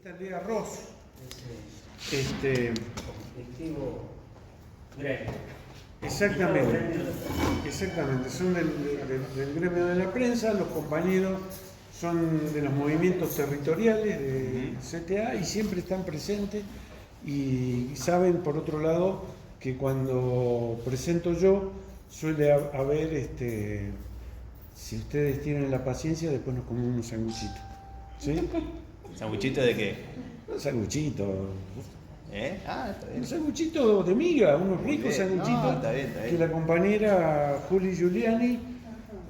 Talía Ross. Objetivo gremio. Exactamente, son del gremio de la prensa, los compañeros son de los movimientos territoriales de CTA y siempre están presentes y saben, por otro lado, que cuando presento yo suele haber, si ustedes tienen la paciencia, después nos comemos unos sanguchitos. ¿Sí? ¿Sanguchito de qué? Un sanguchito. Está bien. Un sanguchito de miga, unos Muy ricos bien. sanguchitos. No, está bien. Que la compañera Juli Giuliani,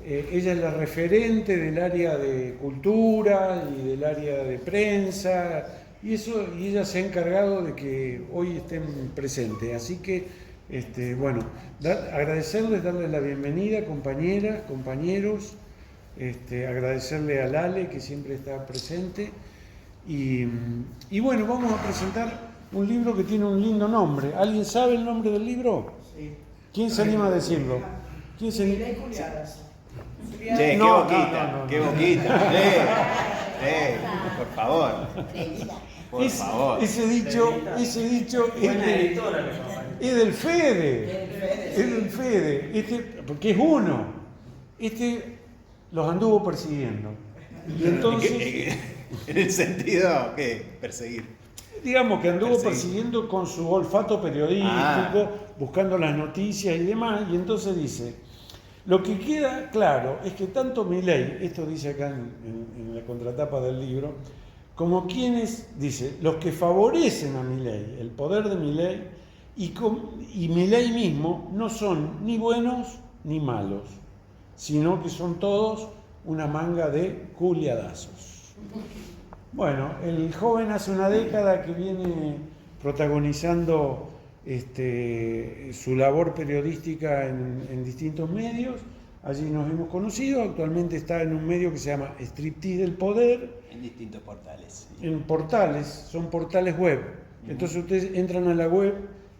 ella es la referente del área de cultura y del área de prensa, y ella se ha encargado de que hoy estén presentes. Así que, agradecerles, darles la bienvenida, compañeras, compañeros, agradecerle a Lale, que siempre está presente, y bueno, vamos a presentar un libro que tiene un lindo nombre. ¿Alguien sabe el nombre del libro? Sí. ¿Quién se anima a decirlo? ¿Quién se anima? Che, No, qué boquita. Por favor. Por favor. Ese dicho es del Fede. Es del Fede. Porque es uno. Los anduvo persiguiendo. Y entonces, En el sentido, ¿qué? Perseguir. digamos que anduvo persiguiendo con su olfato periodístico, buscando las noticias y demás, y entonces dice, lo que queda claro es que tanto Milei, esto dice acá en la contratapa del libro, como quienes, dice, los que favorecen a Milei, el poder de Milei, y Milei mismo, no son ni buenos ni malos, sino que son todos una manga de culiadazos. Bueno, el joven hace una década que viene protagonizando su labor periodística en distintos medios. Allí nos hemos conocido. Actualmente está en un medio que se llama Striptease del Poder. En distintos portales. En portales, son portales web. Entonces ustedes entran a la web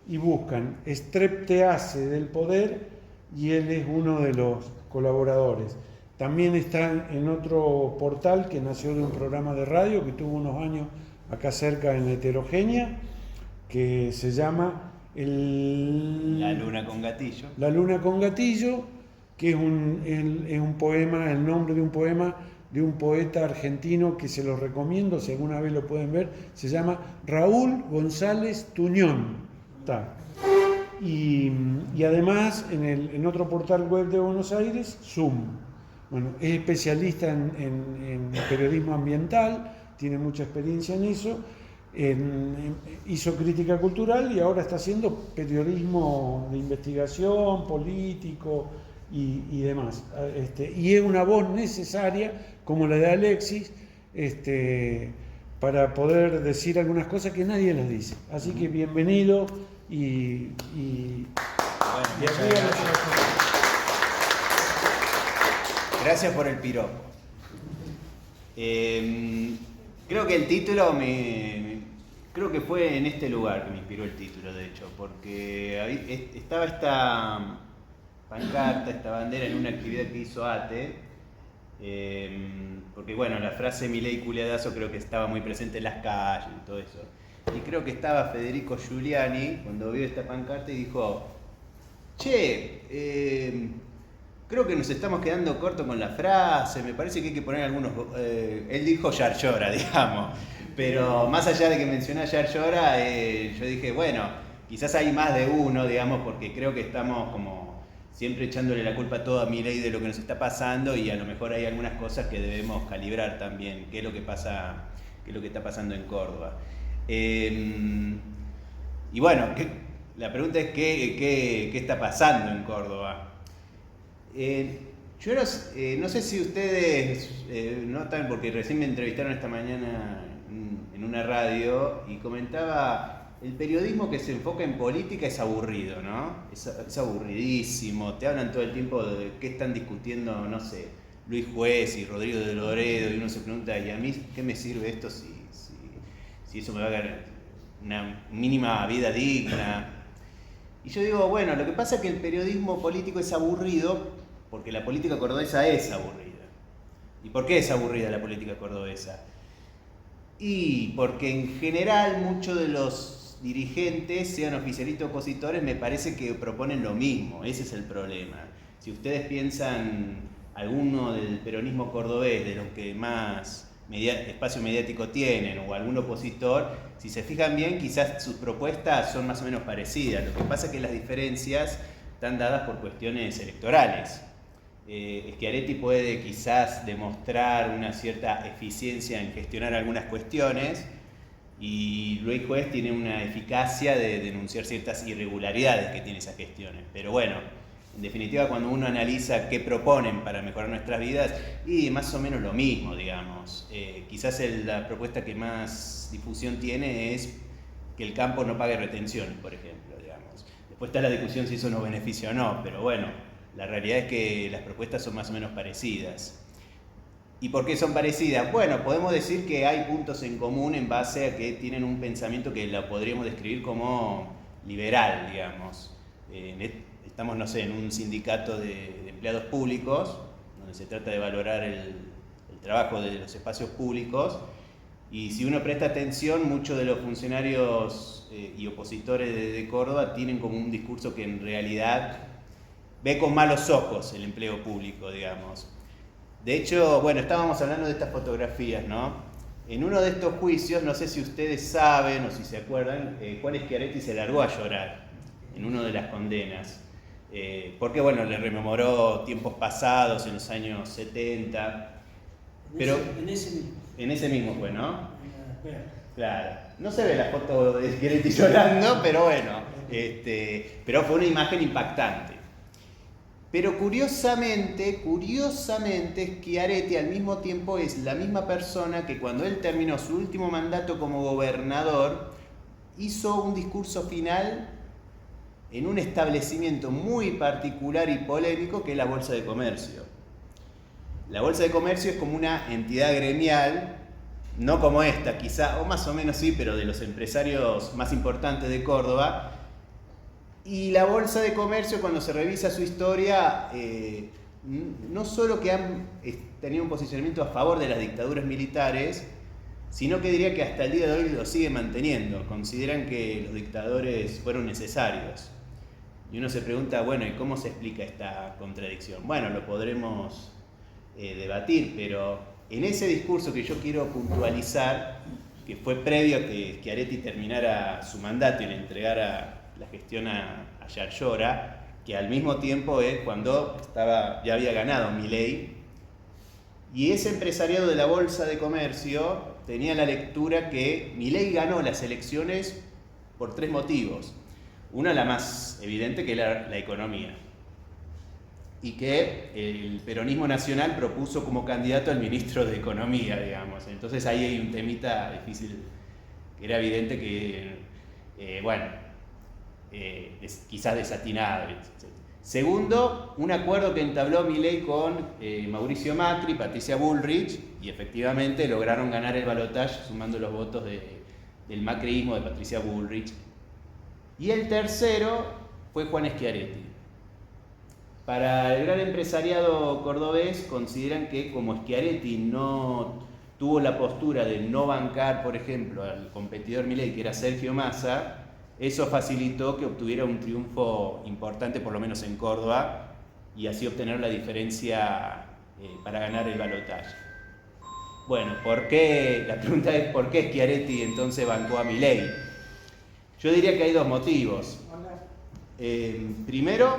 y buscan Striptease del Poder y él es uno de los colaboradores. También está en otro portal que nació de un programa de radio que tuvo unos años acá cerca en Heterogénea, que se llama La Luna con Gatillo. La Luna con Gatillo, que es un poema, el nombre de un poema de un poeta argentino que se los recomiendo, si alguna vez lo pueden ver, se llama Raúl González Tuñón. Está. Y además en otro portal web de Buenos Aires, Zoom. Bueno, es especialista en periodismo ambiental, tiene mucha experiencia en eso, hizo crítica cultural y ahora está haciendo periodismo de investigación, político y demás. Y es una voz necesaria, como la de Alexis, para poder decir algunas cosas que nadie las dice. Así que bienvenido y Gracias por el piropo. Creo que el título creo que fue en este lugar que me inspiró el título, de hecho, porque estaba esta pancarta, esta bandera en una actividad que hizo ATE, porque bueno, la frase Milei culiadazo creo que estaba muy presente en las calles y todo eso. Y creo que estaba Federico Giuliani cuando vio esta pancarta y dijo, creo que nos estamos quedando cortos con la frase, me parece que hay que poner algunos... él dijo Yarlora, digamos, pero más allá de que mencioné a Yarlora, yo dije, bueno, quizás hay más de uno, digamos, porque creo que estamos como siempre echándole la culpa a toda Milei de lo que nos está pasando y a lo mejor hay algunas cosas que debemos calibrar también, qué es lo que está pasando en Córdoba. Y bueno, la pregunta es qué está pasando en Córdoba. Yo no sé si ustedes notan, porque recién me entrevistaron esta mañana en una radio y comentaba, el periodismo que se enfoca en política es aburrido, ¿no? Es aburridísimo, te hablan todo el tiempo de qué están discutiendo, no sé, Luis Juez y Rodrigo de Loredo y uno se pregunta, ¿y a mí qué me sirve esto si eso me va a dar una mínima vida digna? Y yo digo, bueno, lo que pasa es que el periodismo político es aburrido porque la política cordobesa es aburrida. ¿Y por qué es aburrida la política cordobesa? Y porque en general muchos de los dirigentes, sean oficialistas o opositores, me parece que proponen lo mismo. Ese es el problema. Si ustedes piensan alguno del peronismo cordobés, de los que más espacio mediático tienen, o algún opositor, si se fijan bien, quizás sus propuestas son más o menos parecidas. Lo que pasa es que las diferencias están dadas por cuestiones electorales. Schiaretti puede quizás demostrar una cierta eficiencia en gestionar algunas cuestiones, y Luis Juez tiene una eficacia de denunciar ciertas irregularidades que tiene esas gestiones. Pero bueno, en definitiva, cuando uno analiza qué proponen para mejorar nuestras vidas, y más o menos lo mismo, digamos. Quizás la propuesta que más difusión tiene es que el campo no pague retenciones, por ejemplo, digamos. Después está la discusión si eso nos beneficia o no, pero bueno, la realidad es que las propuestas son más o menos parecidas. ¿Y por qué son parecidas? Bueno, podemos decir que hay puntos en común en base a que tienen un pensamiento que lo podríamos describir como liberal, digamos. Estamos, no sé, en un sindicato de empleados públicos, donde se trata de valorar el trabajo de los espacios públicos, y si uno presta atención, muchos de los funcionarios y opositores de Córdoba tienen como un discurso que en realidad ve con malos ojos el empleo público, digamos. De hecho, bueno, estábamos hablando de estas fotografías, ¿no? En uno de estos juicios, no sé si ustedes saben o si se acuerdan, Juan Schiaretti se largó a llorar en una de las condenas. Porque, bueno, le rememoró tiempos pasados, en los años 70. Pero en ese mismo fue, ¿no? Claro. No se ve la foto de Schiaretti llorando, pero bueno, pero fue una imagen impactante. Pero curiosamente, Schiaretti al mismo tiempo es la misma persona que cuando él terminó su último mandato como gobernador, hizo un discurso final en un establecimiento muy particular y polémico que es la Bolsa de Comercio. La Bolsa de Comercio es como una entidad gremial, no como esta quizá, o más o menos sí, pero de los empresarios más importantes de Córdoba. Y la Bolsa de Comercio, cuando se revisa su historia, no solo que han tenido un posicionamiento a favor de las dictaduras militares, sino que diría que hasta el día de hoy lo sigue manteniendo. Consideran que los dictadores fueron necesarios. Y uno se pregunta, bueno, ¿y cómo se explica esta contradicción? Bueno, lo podremos debatir, pero en ese discurso que yo quiero puntualizar, que fue previo a que Schiaretti terminara su mandato y le entregara la gestión a Yarlora, que al mismo tiempo es cuando ya había ganado Milei, y ese empresariado de la Bolsa de Comercio tenía la lectura que Milei ganó las elecciones por 3 motivos. Una, la más evidente, que era la economía, y que el peronismo nacional propuso como candidato al ministro de Economía, digamos. Entonces ahí hay un temita difícil, que era evidente que, quizás desatinado. Segundo, un acuerdo que entabló Milei con Mauricio Macri, Patricia Bullrich, y efectivamente lograron ganar el balotaje sumando los votos del macrismo, de Patricia Bullrich. Y el tercero fue Juan Schiaretti. Para el gran empresariado cordobés consideran que como Schiaretti no tuvo la postura de no bancar, por ejemplo, al competidor Milei, que era Sergio Massa, eso facilitó que obtuviera un triunfo importante, por lo menos en Córdoba, y así obtener la diferencia para ganar el balotaje. Bueno, la pregunta es ¿por qué Schiaretti entonces bancó a Milei? Yo diría que hay 2 motivos. Primero,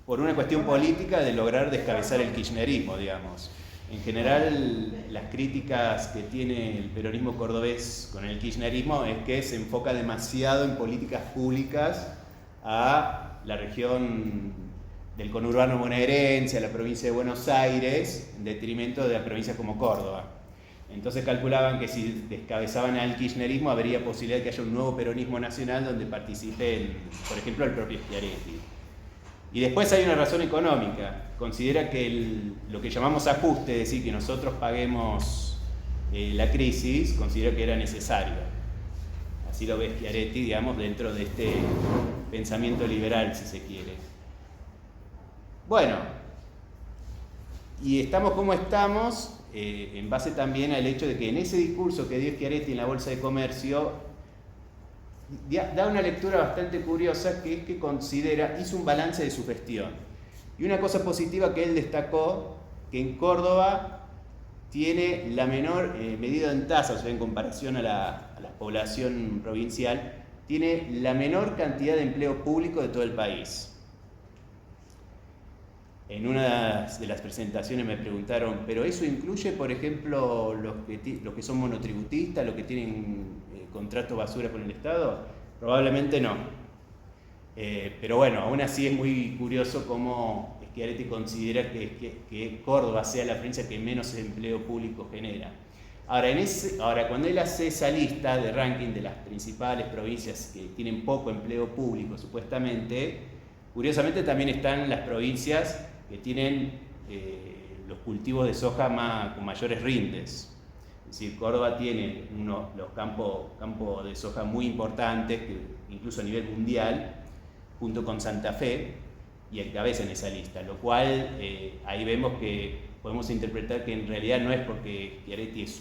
por una cuestión política de lograr descabezar el kirchnerismo, digamos. En general, las críticas que tiene el peronismo cordobés con el kirchnerismo es que se enfoca demasiado en políticas públicas a la región del conurbano bonaerense, a la provincia de Buenos Aires, en detrimento de las provincias como Córdoba. Entonces calculaban que si descabezaban al kirchnerismo habría posibilidad de que haya un nuevo peronismo nacional donde participe, por ejemplo, el propio Schiaretti. Y después hay una razón económica. Considera que lo que llamamos ajuste, es decir, que nosotros paguemos la crisis, considera que era necesario. Así lo ve Schiaretti, digamos, dentro de este pensamiento liberal, si se quiere. Bueno, y estamos como estamos, en base también al hecho de que en ese discurso que dio Schiaretti en la Bolsa de Comercio, da una lectura bastante curiosa, que es que hizo un balance de su gestión. Y una cosa positiva que él destacó, que en Córdoba tiene la menor, medida en tasa, o sea, en comparación a la población provincial, tiene la menor cantidad de empleo público de todo el país. En una de las presentaciones me preguntaron, ¿pero eso incluye, por ejemplo, los que son monotributistas, los que tienen contrato basura con el Estado? Probablemente no. Pero bueno, aún así es muy curioso cómo Schiaretti considera que Córdoba sea la provincia que menos empleo público genera. Ahora, cuando él hace esa lista de ranking de las principales provincias que tienen poco empleo público, supuestamente, curiosamente también están las provincias que tienen los cultivos de soja con mayores rindes. Es decir, Córdoba tiene los campos de soja muy importantes, incluso a nivel mundial, junto con Santa Fe, y encabezan esa lista, lo cual ahí vemos que podemos interpretar que en realidad no es porque Schiaretti es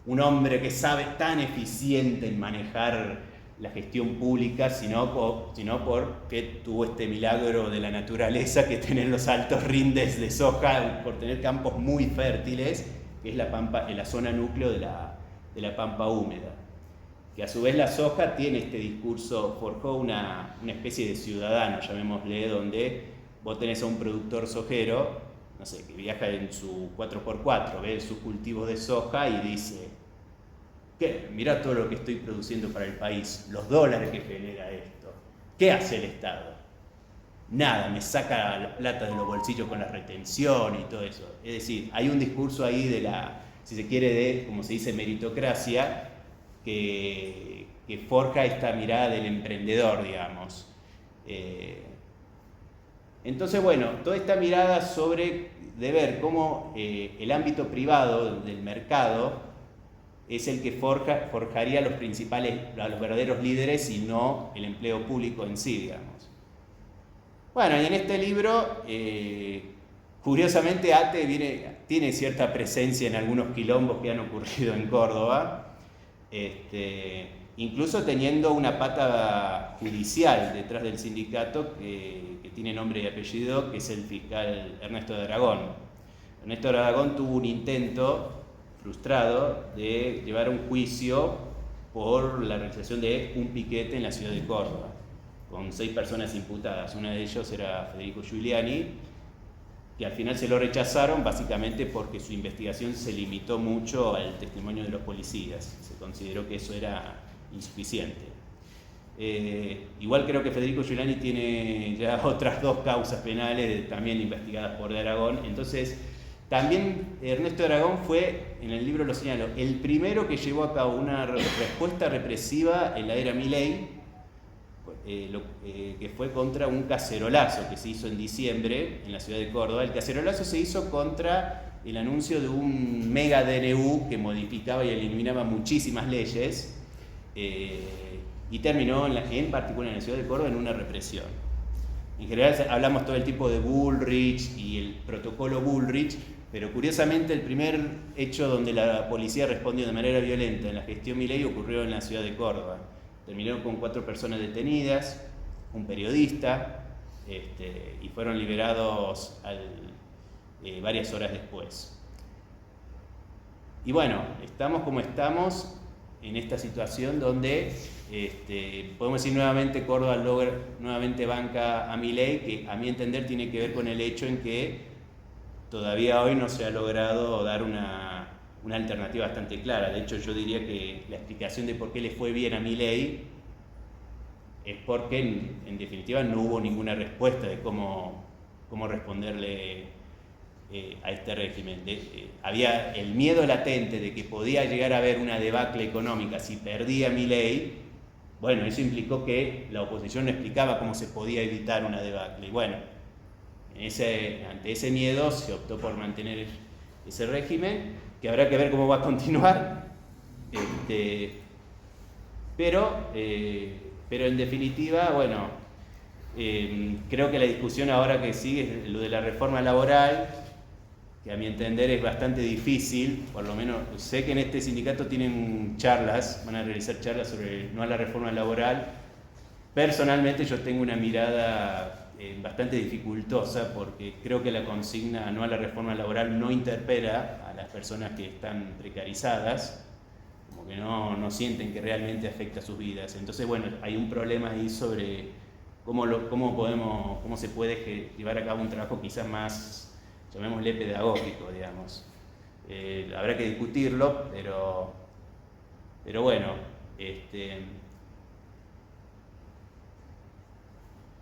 un hombre que sabe tan eficiente en manejar la gestión pública, sino porque tuvo este milagro de la naturaleza que tener los altos rindes de soja por tener campos muy fértiles, que es la pampa, en la zona núcleo de la pampa húmeda. Que a su vez la soja tiene este discurso, forjó una especie de ciudadano, llamémosle, donde vos tenés a un productor sojero, no sé, que viaja en su 4x4, ve sus cultivos de soja y dice: ¿qué? Mirá todo lo que estoy produciendo para el país, los dólares que genera esto. ¿Qué hace el Estado? Nada, me saca la plata de los bolsillos con la retención y todo eso. Es decir, hay un discurso ahí de si se quiere, de, como se dice, meritocracia, que forja esta mirada del emprendedor, digamos. Entonces, bueno, toda esta mirada de ver cómo el ámbito privado del mercado es el que forjaría los verdaderos líderes y no el empleo público en sí, digamos. Bueno, y en este libro, curiosamente, ATE tiene cierta presencia en algunos quilombos que han ocurrido en Córdoba, incluso teniendo una pata judicial detrás del sindicato que tiene nombre y apellido, que es el fiscal Ernesto de Aragón. Ernesto de Aragón tuvo un intento frustrado de llevar a un juicio por la realización de un piquete en la ciudad de Córdoba, con 6 personas imputadas. Una de ellos era Federico Giuliani, que al final se lo rechazaron básicamente porque su investigación se limitó mucho al testimonio de los policías. Se consideró que eso era insuficiente. Igual creo que Federico Giuliani tiene ya otras 2 causas penales también investigadas por de Aragón. Entonces, también Ernesto de Aragón fue, en el libro lo señalo, el primero que llevó a cabo una respuesta represiva en la era Milei, que fue contra un cacerolazo que se hizo en diciembre en la ciudad de Córdoba. El cacerolazo se hizo contra el anuncio de un mega DNU que modificaba y eliminaba muchísimas leyes, y terminó en particular en la ciudad de Córdoba en una represión. En general hablamos todo el tiempo de Bullrich y el protocolo Bullrich, pero curiosamente el primer hecho donde la policía respondió de manera violenta en la gestión Milei ocurrió en la ciudad de Córdoba. Terminaron con 4 personas detenidas, un periodista, y fueron liberados varias horas después. Y bueno, estamos como estamos en esta situación donde podemos decir nuevamente Córdoba nuevamente banca a Milei, que a mi entender tiene que ver con el hecho en que todavía hoy no se ha logrado dar una alternativa bastante clara. De hecho, yo diría que la explicación de por qué le fue bien a Milei es porque en definitiva no hubo ninguna respuesta de cómo responderle a este régimen. Había el miedo latente de que podía llegar a haber una debacle económica si perdía Milei. Bueno, eso implicó que la oposición no explicaba cómo se podía evitar una debacle. Y bueno, ante ese miedo se optó por mantener ese régimen, que habrá que ver cómo va a continuar. Pero en definitiva, bueno, creo que la discusión ahora que sigue es lo de la reforma laboral, que a mi entender es bastante difícil, por lo menos sé que en este sindicato tienen charlas, van a realizar charlas sobre no a la reforma laboral. Personalmente yo tengo una mirada bastante dificultosa porque creo que la consigna no a la reforma laboral no interpela a las personas que están precarizadas, como que no sienten que realmente afecta a sus vidas. Entonces, bueno, hay un problema ahí sobre cómo se puede llevar a cabo un trabajo quizás más, llamémosle pedagógico, digamos. Habrá que discutirlo, pero bueno,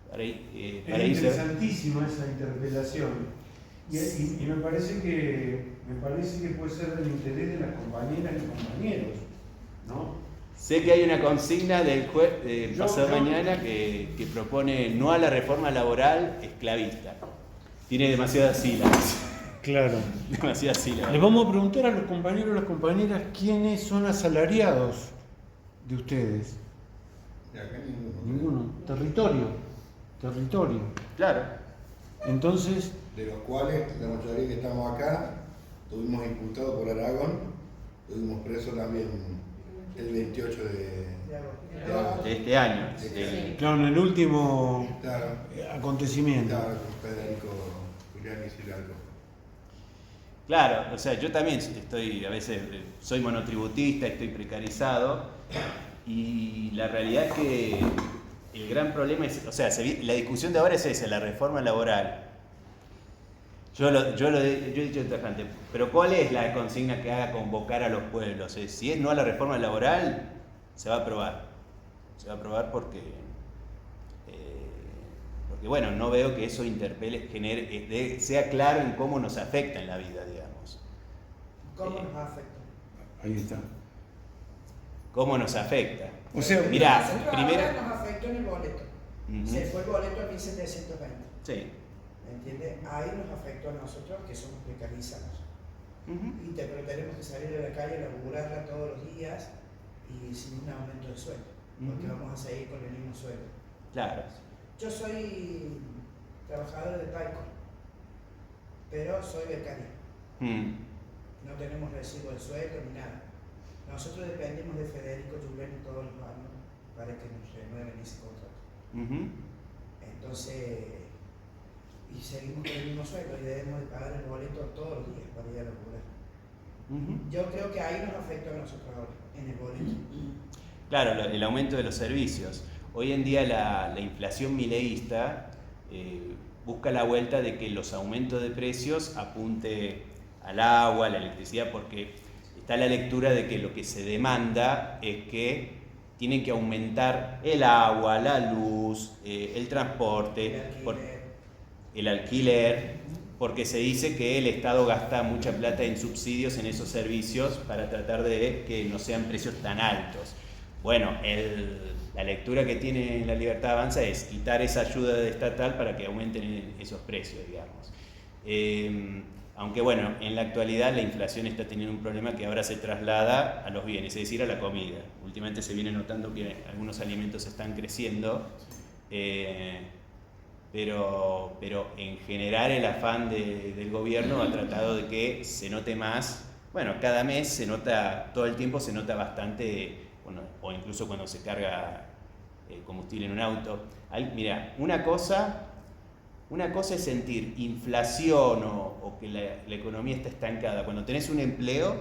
para es interesantísima esa interpelación y me parece que puede ser del interés de las compañeras y compañeros, ¿no? Sé que hay una consigna del pasado mañana que propone no a la reforma laboral esclavista. Tiene demasiadas sílabas. Claro. Demasiadas sílabas. Les vamos a preguntar a los compañeros y las compañeras quiénes son asalariados de ustedes. De acá ninguno. Ninguno. Territorio. Claro. Entonces, De los cuales la mayoría que estamos acá tuvimos imputado por Aragón, tuvimos preso también el 28 de agosto. De este año. claro, en el último Claro, acontecimiento. estaba con Federico Julián y Silargo. Claro, o sea, yo también a veces soy monotributista, estoy precarizado, y la realidad es que el gran problema es, o sea, la discusión de ahora es esa, la reforma laboral. Yo he dicho tajante, pero ¿cuál es la consigna que haga convocar a los pueblos? Si es no a la reforma laboral, se va a aprobar. Se va a aprobar porque bueno, no veo que eso interpele, sea claro en cómo nos afecta en la vida, digamos. ¿Cómo nos afecta? Ahí está. ¿Cómo nos afecta? O sea, mirá, Nosotros primero... ahora nos afectó en el boleto. Se fue el boleto a 1720. Sí. ¿Me entiendes? Ahí nos afectó a nosotros que somos precarizados. Pero tenemos que salir a la calle a laburarla todos los días y sin un aumento de sueldo. Porque vamos a seguir con el mismo sueldo. Claro. Yo soy trabajador de Paico, pero soy becario. No tenemos recibo de sueldo ni nada. Nosotros dependemos de Federico Giuliani todos los años para que nos renueven ese contrato. Entonces, y seguimos con el mismo sueldo y debemos de pagar el boleto todos los días para ir a laburar. Yo creo que ahí nos afecta a nosotros ahora, en el boleto. Claro, el aumento de los servicios. Hoy en día la inflación mileísta busca la vuelta de que los aumentos de precios apunte al agua, a la electricidad, porque está la lectura de que lo que se demanda es que tienen que aumentar el agua, la luz, el transporte, el alquiler, porque se dice que el Estado gasta mucha plata en subsidios en esos servicios para tratar de que no sean precios tan altos. Bueno, la lectura que tiene la Libertad Avanza es quitar esa ayuda estatal para que aumenten esos precios, digamos. Aunque bueno, en la actualidad la inflación está teniendo un problema que ahora se traslada a los bienes, es decir, a la comida. Últimamente se viene notando que algunos alimentos están creciendo, pero en general el afán del gobierno ha tratado de que se note más. Bueno, cada mes se nota, todo el tiempo se nota bastante, o incluso cuando se carga combustible en un auto. Mira, una cosa es sentir inflación o que la economía está estancada cuando tenés un empleo,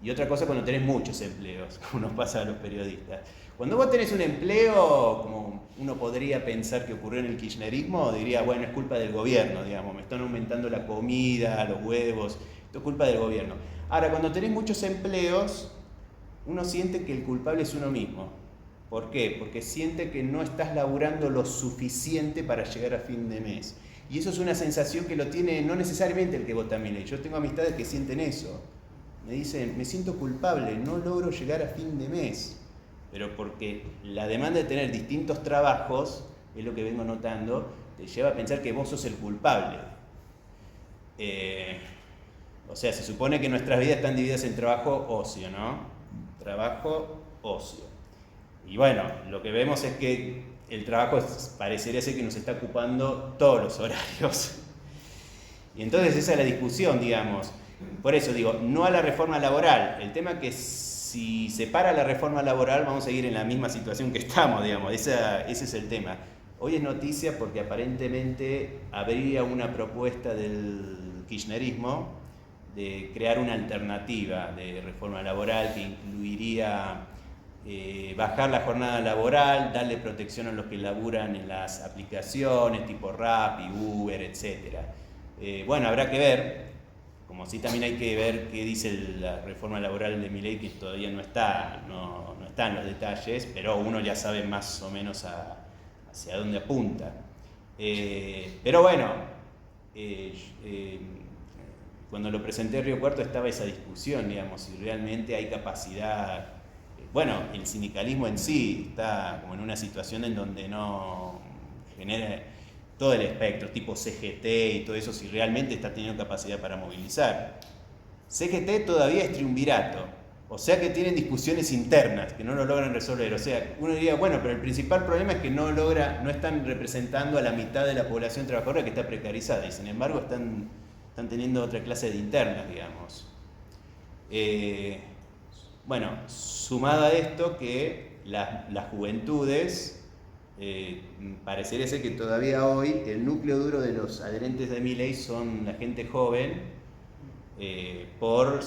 y otra cosa cuando tenés muchos empleos, como nos pasa a los periodistas. Cuando vos tenés un empleo, como uno podría pensar que ocurrió en el kirchnerismo, diría, bueno, es culpa del gobierno, digamos, me están aumentando la comida, los huevos, esto es culpa del gobierno. Ahora, cuando tenés muchos empleos, uno siente que el culpable es uno mismo. ¿Por qué? Porque siente que no estás laburando lo suficiente para llegar a fin de mes. Y eso es una sensación que lo tiene no necesariamente el que vota Milei. Yo tengo amistades que sienten eso. Me dicen, me siento culpable, no logro llegar a fin de mes. Pero porque la demanda de tener distintos trabajos, es lo que vengo notando, te lleva a pensar que vos sos el culpable. O sea, se supone que nuestras vidas están divididas en trabajo-ocio, ¿no? Trabajo-ocio. Y bueno, lo que vemos es que el trabajo parecería ser que nos está ocupando todos los horarios. Y entonces esa es la discusión, digamos. Por eso digo, no a la reforma laboral. El tema es que si se para la reforma laboral vamos a seguir en la misma situación que estamos, digamos. Ese es el tema. Hoy es noticia porque aparentemente habría una propuesta del kirchnerismo de crear una alternativa de reforma laboral que incluiría bajar la jornada laboral, darle protección a los que laburan en las aplicaciones tipo Rappi, Uber, etc. Bueno, habrá que ver, como sí también hay que ver qué dice la reforma laboral de Milei, que todavía no está en los detalles, pero uno ya sabe más o menos hacia dónde apunta. Pero bueno, cuando lo presenté a Río Cuarto estaba esa discusión, digamos, si realmente hay capacidad. Bueno, el sindicalismo en sí está como en una situación en donde no genera todo el espectro, tipo CGT y todo eso, si realmente está teniendo capacidad para movilizar. CGT todavía es triunvirato, o sea que tienen discusiones internas que no lo logran resolver. O sea, uno diría, bueno, pero el principal problema es que no están representando a la mitad de la población trabajadora que está precarizada, y sin embargo están teniendo otra clase de internas, digamos. Bueno, sumado a esto que las juventudes, parecería ser que todavía hoy el núcleo duro de los adherentes de Milei son la gente joven, por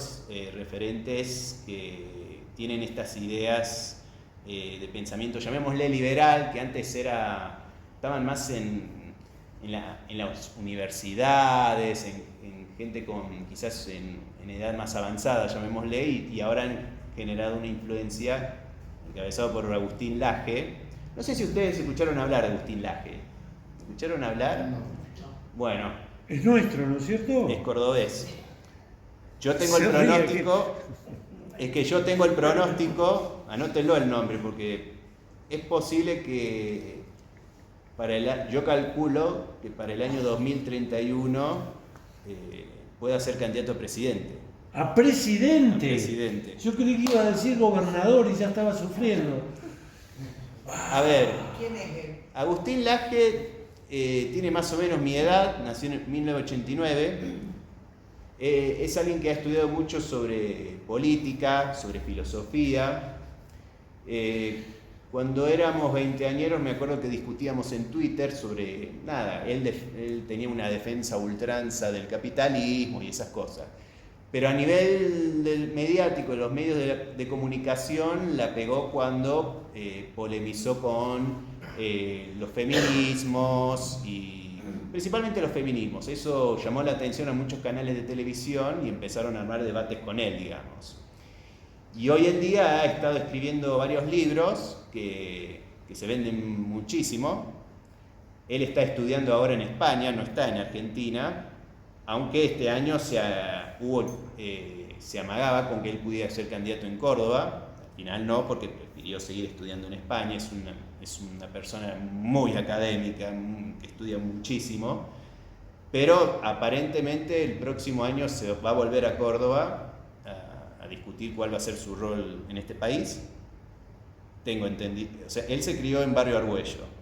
referentes que tienen estas ideas de pensamiento, llamémosle liberal, que antes estaban más en las universidades, en gente con quizás en edad más avanzada, llamémosle, y ahora han generado una influencia encabezada por Agustín Laje. No sé si ustedes escucharon hablar de Agustín Laje. ¿Escucharon hablar? Bueno. Es nuestro, ¿no es cierto? Es cordobés. Yo tengo el pronóstico, anótenlo el nombre, porque es posible que yo calculo que para el año 2031 pueda ser candidato a presidente. ¿A presidente? A presidente. Yo creí que iba a decir gobernador y ya estaba sufriendo. A ver, ¿Quién es él? Agustín Laje tiene más o menos mi edad, nació en 1989. Es alguien que ha estudiado mucho sobre política, sobre filosofía. Cuando éramos veinteañeros me acuerdo que discutíamos en Twitter sobre nada, él tenía una defensa a ultranza del capitalismo y esas cosas. Pero a nivel mediático, los medios de comunicación la pegó cuando polemizó con los feminismos, y principalmente los feminismos. Eso llamó la atención a muchos canales de televisión y empezaron a armar debates con él, digamos. Y hoy en día ha estado escribiendo varios libros que se venden muchísimo. Él está estudiando ahora en España, no está en Argentina, aunque este año se amagaba con que él pudiera ser candidato en Córdoba. Al final no, porque prefirió seguir estudiando en España. Es una persona muy académica, que estudia muchísimo, pero aparentemente el próximo año se va a volver a Córdoba a discutir cuál va a ser su rol en este país. Tengo entendido, o sea, él se crió en Barrio Argüello.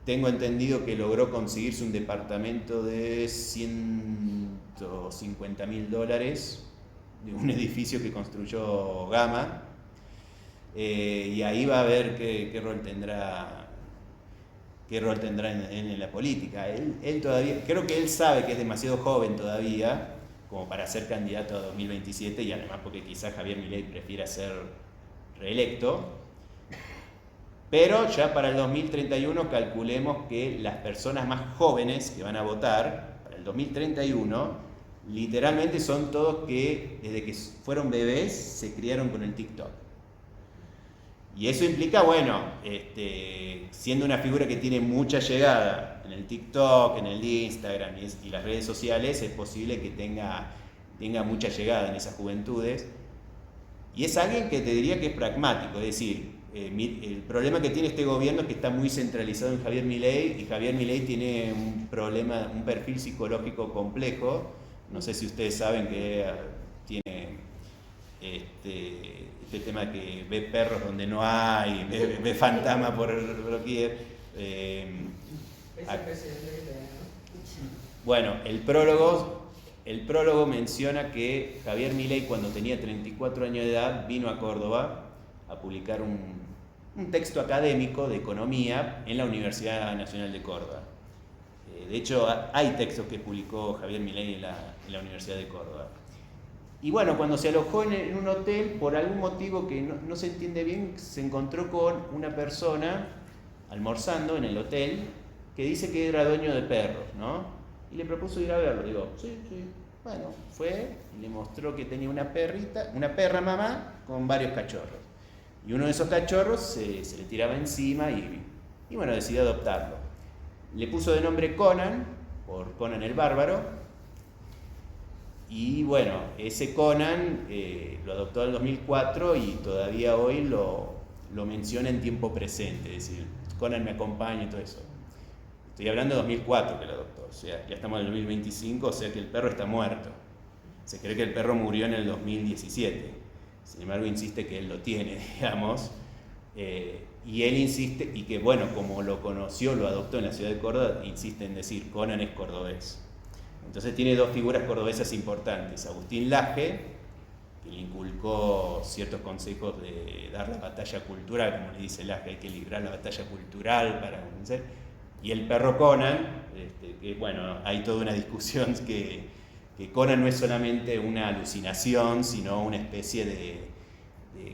Tengo entendido que logró conseguirse un departamento de $150.000 de un edificio que construyó Gama, y ahí va a ver qué rol tendrá en la política. Él todavía, creo que él sabe que es demasiado joven todavía como para ser candidato a 2027, y además porque quizás Javier Milei prefiera ser reelecto. Pero ya para el 2031 calculemos que las personas más jóvenes que van a votar para el 2031 literalmente son todos que desde que fueron bebés se criaron con el TikTok. Y eso implica, bueno, siendo una figura que tiene mucha llegada en el TikTok, en el Instagram y las redes sociales, es posible que tenga mucha llegada en esas juventudes. Y es alguien que te diría que es pragmático, es decir, el problema que tiene este gobierno es que está muy centralizado en Javier Milei, y Javier Milei tiene un perfil psicológico complejo. No sé si ustedes saben que tiene este tema que ve perros donde no hay, ve fantasma por doquier. Bueno, el prólogo menciona que Javier Milei, cuando tenía 34 años de edad, vino a Córdoba a publicar un texto académico de economía en la Universidad Nacional de Córdoba. De hecho, hay textos que publicó Javier Milei en la Universidad de Córdoba. Y bueno, cuando se alojó en un hotel, por algún motivo que no se entiende bien, se encontró con una persona almorzando en el hotel que dice que era dueño de perros, ¿no? Y le propuso ir a verlo. Digo, sí. Bueno, fue y le mostró que tenía una perra mamá con varios cachorros. Y uno de esos cachorros se le tiraba encima y bueno, decidió adoptarlo. Le puso de nombre Conan, por Conan el Bárbaro. Y bueno, ese Conan lo adoptó en el 2004 y todavía hoy lo menciona en tiempo presente. Es decir, Conan me acompaña y todo eso. Estoy hablando de 2004 que lo adoptó, o sea, ya estamos en el 2025, o sea que el perro está muerto. Se cree que el perro murió en el 2017. Sin embargo, insiste que él lo tiene, digamos. Y él insiste, y que bueno, como lo conoció, lo adoptó en la ciudad de Córdoba, insiste en decir, Conan es cordobés. Entonces tiene dos figuras cordobesas importantes. Agustín Laje, que le inculcó ciertos consejos de dar la batalla cultural, como le dice Laje, hay que librar la batalla cultural para convencer. Y el perro Conan, que bueno, hay toda una discusión que Conan no es solamente una alucinación, sino una especie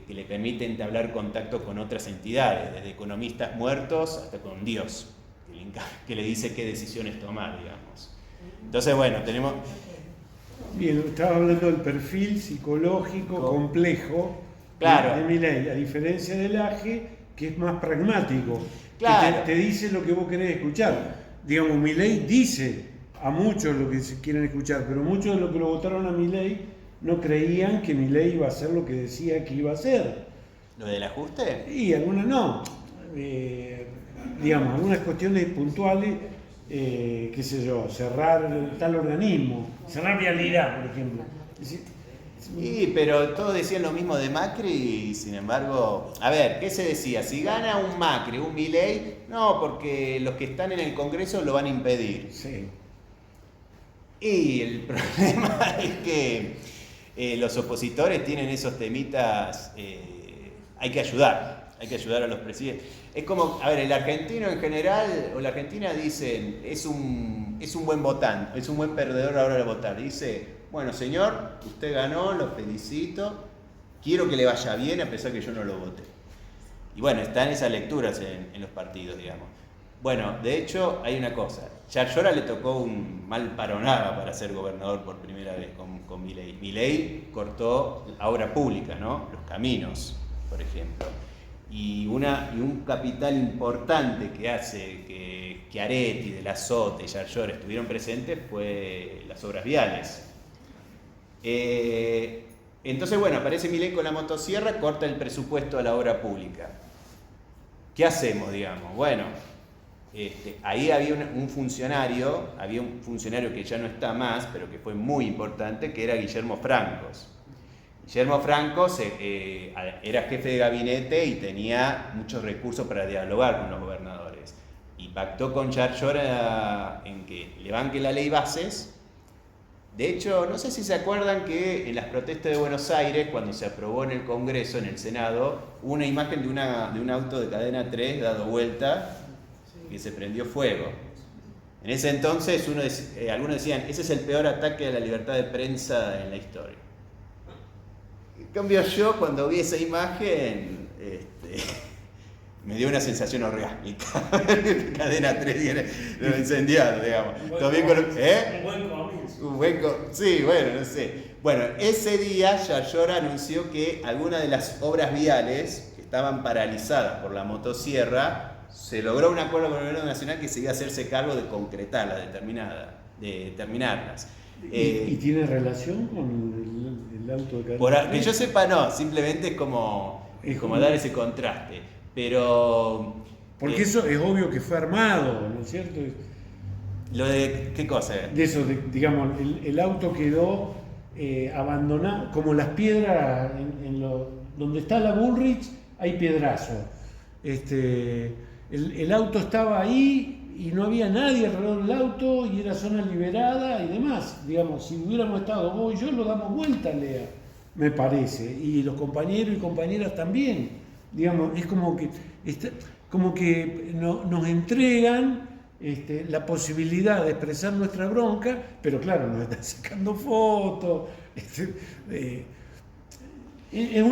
que le permite entablar contacto con otras entidades, desde economistas muertos hasta con Dios, que le dice qué decisiones tomar, digamos. Entonces, bueno, tenemos... Bien, estaba hablando del perfil psicológico complejo de Milei, a diferencia del Laje, que es más pragmático, claro, que te dice lo que vos querés escuchar. Digamos, Milei dice a muchos lo que quieren escuchar, pero muchos de los que lo votaron a Milei no creían que Milei iba a hacer lo que decía que iba a hacer. ¿Lo del ajuste? Y algunas no. Digamos, algunas cuestiones puntuales, qué sé yo, cerrar tal organismo, cerrar Vialidad, por ejemplo. Sí, pero todos decían lo mismo de Macri y sin embargo, a ver, ¿qué se decía? Si gana un Macri, un Milei, no, porque los que están en el Congreso lo van a impedir. Sí. Y el problema es que los opositores tienen esos temitas, hay que ayudar a los presidentes. Es como, a ver, el argentino en general, o la argentina dicen, es un buen votante, es un buen perdedor a la hora de votar. Dice, bueno señor, usted ganó, lo felicito, quiero que le vaya bien a pesar que yo no lo voté. Y bueno, están esas lecturas en los partidos, digamos. Bueno, de hecho, hay una cosa. Yarlora le tocó un mal panorama para ser gobernador por primera vez con Milei. Milei cortó la obra pública, ¿no? Los caminos, por ejemplo. Y un capital importante que hace que Schiaretti, De la Sota y Yarlora estuvieron presentes fue las obras viales. Entonces, bueno, aparece Milei con la motosierra, corta el presupuesto a la obra pública. ¿Qué hacemos, digamos? Bueno, ahí había un funcionario que ya no está más, pero que fue muy importante, que era Guillermo Francos. Guillermo Francos era jefe de gabinete y tenía muchos recursos para dialogar con los gobernadores. Y pactó con Yarlora en que le banque la ley Bases. De hecho, no sé si se acuerdan que en las protestas de Buenos Aires, cuando se aprobó en el Congreso, en el Senado, hubo una imagen de un auto de cadena 3 dado vuelta que se prendió fuego. En ese entonces algunos decían, ese es el peor ataque a la libertad de prensa en la historia. En cambio yo, cuando vi esa imagen, me dio una sensación orgásmica. Cadena 3 lo incendiado, digamos. Un buen comienzo. Sí, bueno, no sé. Bueno, ese día Yarlora anunció que algunas de las obras viales que estaban paralizadas por la motosierra, se logró un acuerdo con el gobierno nacional que se iba a hacerse cargo de concretarlas, de terminarlas. ¿Y tiene relación con el auto de cadena? Que yo sepa, no, simplemente es como dar ese contraste. Pero... Porque eso es obvio que fue armado, ¿no es cierto? ¿Lo de qué cosa? De eso, digamos, el auto quedó abandonado, como las piedras, donde está la Bullrich hay piedrazo. El auto estaba ahí y no había nadie alrededor del auto y era zona liberada y demás. Digamos, si hubiéramos estado vos y yo, lo damos vuelta, Lea, me parece, y los compañeros y compañeras también. Digamos, es como que nos entregan la posibilidad de expresar nuestra bronca, pero claro, nos están sacando fotos. Es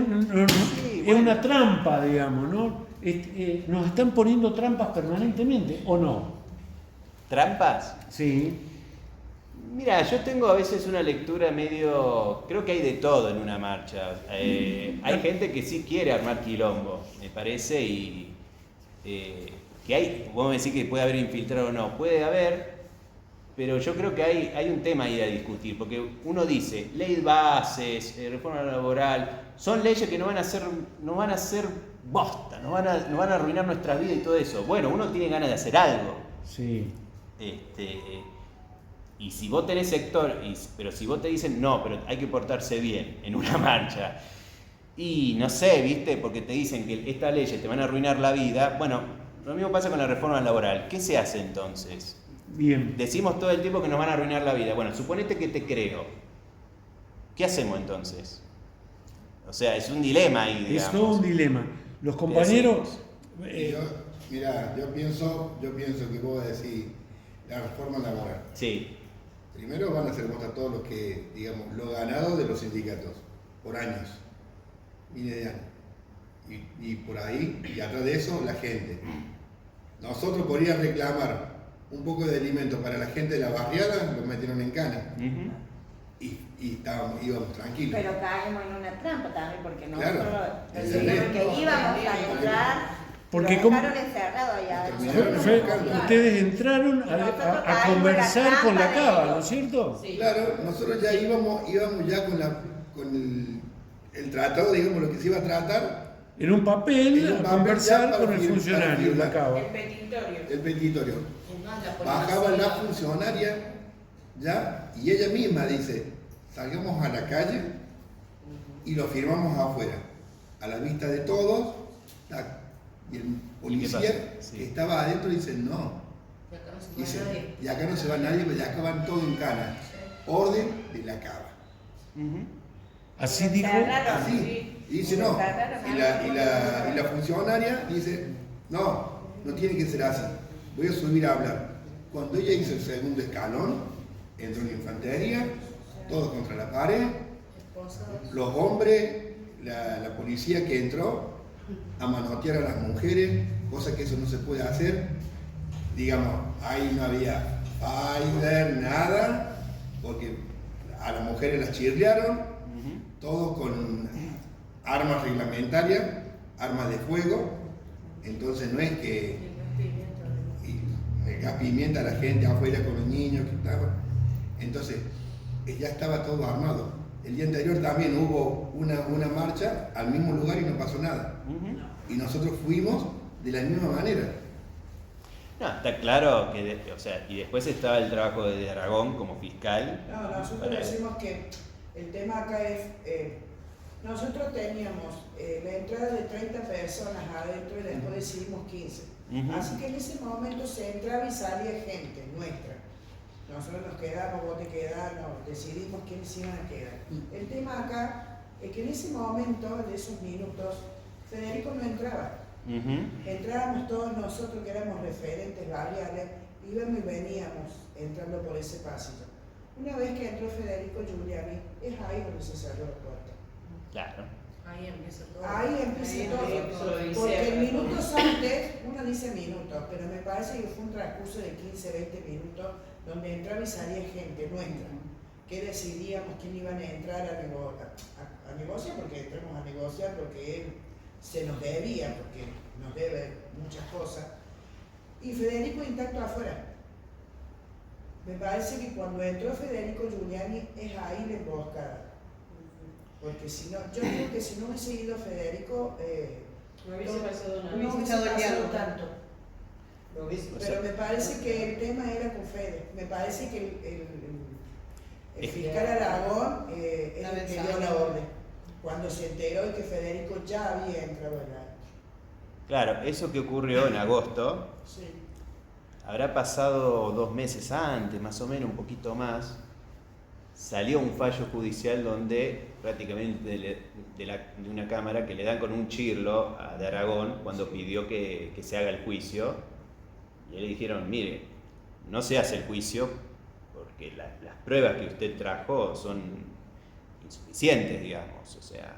una trampa, digamos, ¿no? Nos están poniendo trampas permanentemente, ¿o no? ¿Trampas? Sí. Mira, yo tengo a veces una lectura medio... Creo que hay de todo en una marcha. Hay gente que sí quiere armar quilombo, me parece, y que hay... Vos me decís que puede haber infiltrado o no, puede haber, pero yo creo que hay un tema ahí a discutir, porque uno dice, ley de bases, reforma laboral, son leyes que no van a ser bosta, no van a arruinar nuestra vida y todo eso. Bueno, uno tiene ganas de hacer algo. Sí. Y si vos tenés sector, pero si vos te dicen, no, pero hay que portarse bien en una marcha, y no sé, ¿viste? Porque te dicen que estas leyes te van a arruinar la vida, bueno, lo mismo pasa con la reforma laboral. ¿Qué se hace entonces? Bien. Decimos todo el tiempo que nos van a arruinar la vida. Bueno, suponete que te creo. ¿Qué hacemos entonces? O sea, es un dilema ahí, digamos. Es todo un dilema. Los compañeros... yo pienso que vos decís la reforma laboral. Sí. Primero van a ser contra todos los que, digamos, lo ganado de los sindicatos, por años, miles de años. Y por ahí, y atrás de eso, la gente. Nosotros podríamos reclamar un poco de alimento para la gente de la barriada, lo metieron en cana. Y íbamos tranquilos. Pero caemos en una trampa también, porque Claro, nosotros decidimos que íbamos a entrar, porque lo como- dejaron encerrado allá adentro. Ustedes entraron a conversar con la cava, ¿no es cierto? Sí. Claro, nosotros ya íbamos ya con el tratado, digamos, lo que se iba a tratar, En un papel, En un a papel conversar ya con el para funcionario de la firmar. cava. El petitorio. el petitorio. Es más, la Bajaba policía- la funcionaria, ¿ya? Y ella misma dice, salgamos a la calle y lo firmamos afuera, a la vista de todos, tac. Y el policía pasa? Sí. que estaba adentro dice, no, Y acá no se dice, puede nadie. y acá no se va nadie, pero acá van todos en cana. Orden de la cava. Así dijo. Encerraron. Así. Y dice, no. Y la funcionaria dice, no tiene que ser así. Voy a subir a hablar. Cuando ella hizo el segundo escalón, entró en la infantería, todos contra la pared, los hombres, la policía que entró a manotear a las mujeres, cosa que eso no se puede hacer. Digamos, ahí no había fighter, nada, porque a las mujeres las chirlearon, todos con armas reglamentarias, armas de fuego. Entonces no es que el gas pimienta a la gente afuera con los niños que estaban. Entonces ya estaba todo armado. El día anterior también hubo una marcha al mismo lugar y no pasó nada. Y nosotros fuimos de la misma manera. No, está claro que, y después estaba el trabajo de Aragón como fiscal. No, nosotros para- decimos que el tema acá es, nosotros teníamos la entrada de 30 personas adentro y después decidimos 15. Así que en ese momento se entraba y salía gente nuestra. Nosotros nos quedamos, vos te quedás, decidimos quiénes iban a quedar. El tema acá es que en ese momento, de esos minutos, Federico no entraba. Entrábamos todos nosotros que éramos referentes barriales, íbamos y veníamos entrando por ese pasillo. Una vez que entró Federico Giuliani, es ahí donde se cerró la puerta. Claro. Ahí empieza todo. Ahí empieza todo. Porque minutos antes, uno dice minutos, pero me parece que fue un transcurso de 15, 20 minutos donde entraba y salía gente nuestra, que decidíamos quién iban a entrar a negociar, porque entramos a negociar porque él se nos debía, porque nos debe muchas cosas, y Federico intacto afuera. Me parece que cuando entró Federico Giuliani es ahí la emboscada. Porque si no, yo creo que si no hubiese ido Federico, No hubiese pasado nada. no hubiese estado el pasado diálogo. tanto. Lo hubiese- Pero me parece que el tema era con Fede. Me parece que el fiscal Aragón es el que dio la orden. Cuando se enteró de que Federico ya había entrado allá. Claro, eso que ocurrió en agosto, Sí. habrá pasado 2 meses antes, más o menos, un poquito más, salió un fallo judicial donde prácticamente de una cámara que le dan con un chirlo a de Aragón cuando pidió que se haga el juicio, y le dijeron, mire, no se hace el juicio porque las pruebas que usted trajo son insuficientes, digamos, o sea,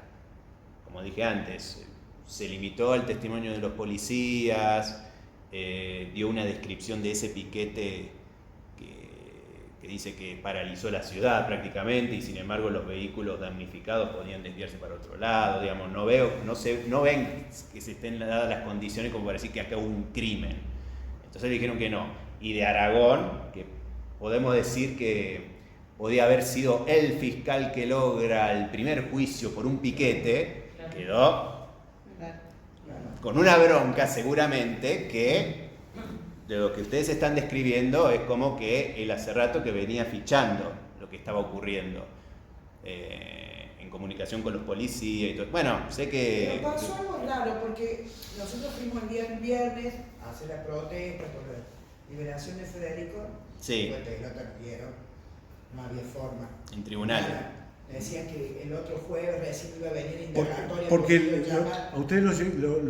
como dije antes, se limitó al testimonio de los policías, dio una descripción de ese piquete que dice que paralizó la ciudad prácticamente y sin embargo los vehículos damnificados podían desviarse para otro lado, digamos, no ven que se estén dadas las condiciones como para decir que acá hubo un crimen. Entonces le dijeron que no. Y de Aragón, que podemos decir que podía haber sido el fiscal que logra el primer juicio por un piquete, quedó con una bronca seguramente que de lo que ustedes están describiendo es como que él hace rato que venía fichando lo que estaba ocurriendo en comunicación con los policías y todo. Bueno, sé que... Pero pasó algo raro porque nosotros fuimos el día viernes a hacer la protesta por la liberación de Federico. Sí. Pues te lo advirtieron, no había forma. En tribunales. Nada. Decían que el otro jueves recién iba a venir indagatoria. Porque a ustedes lo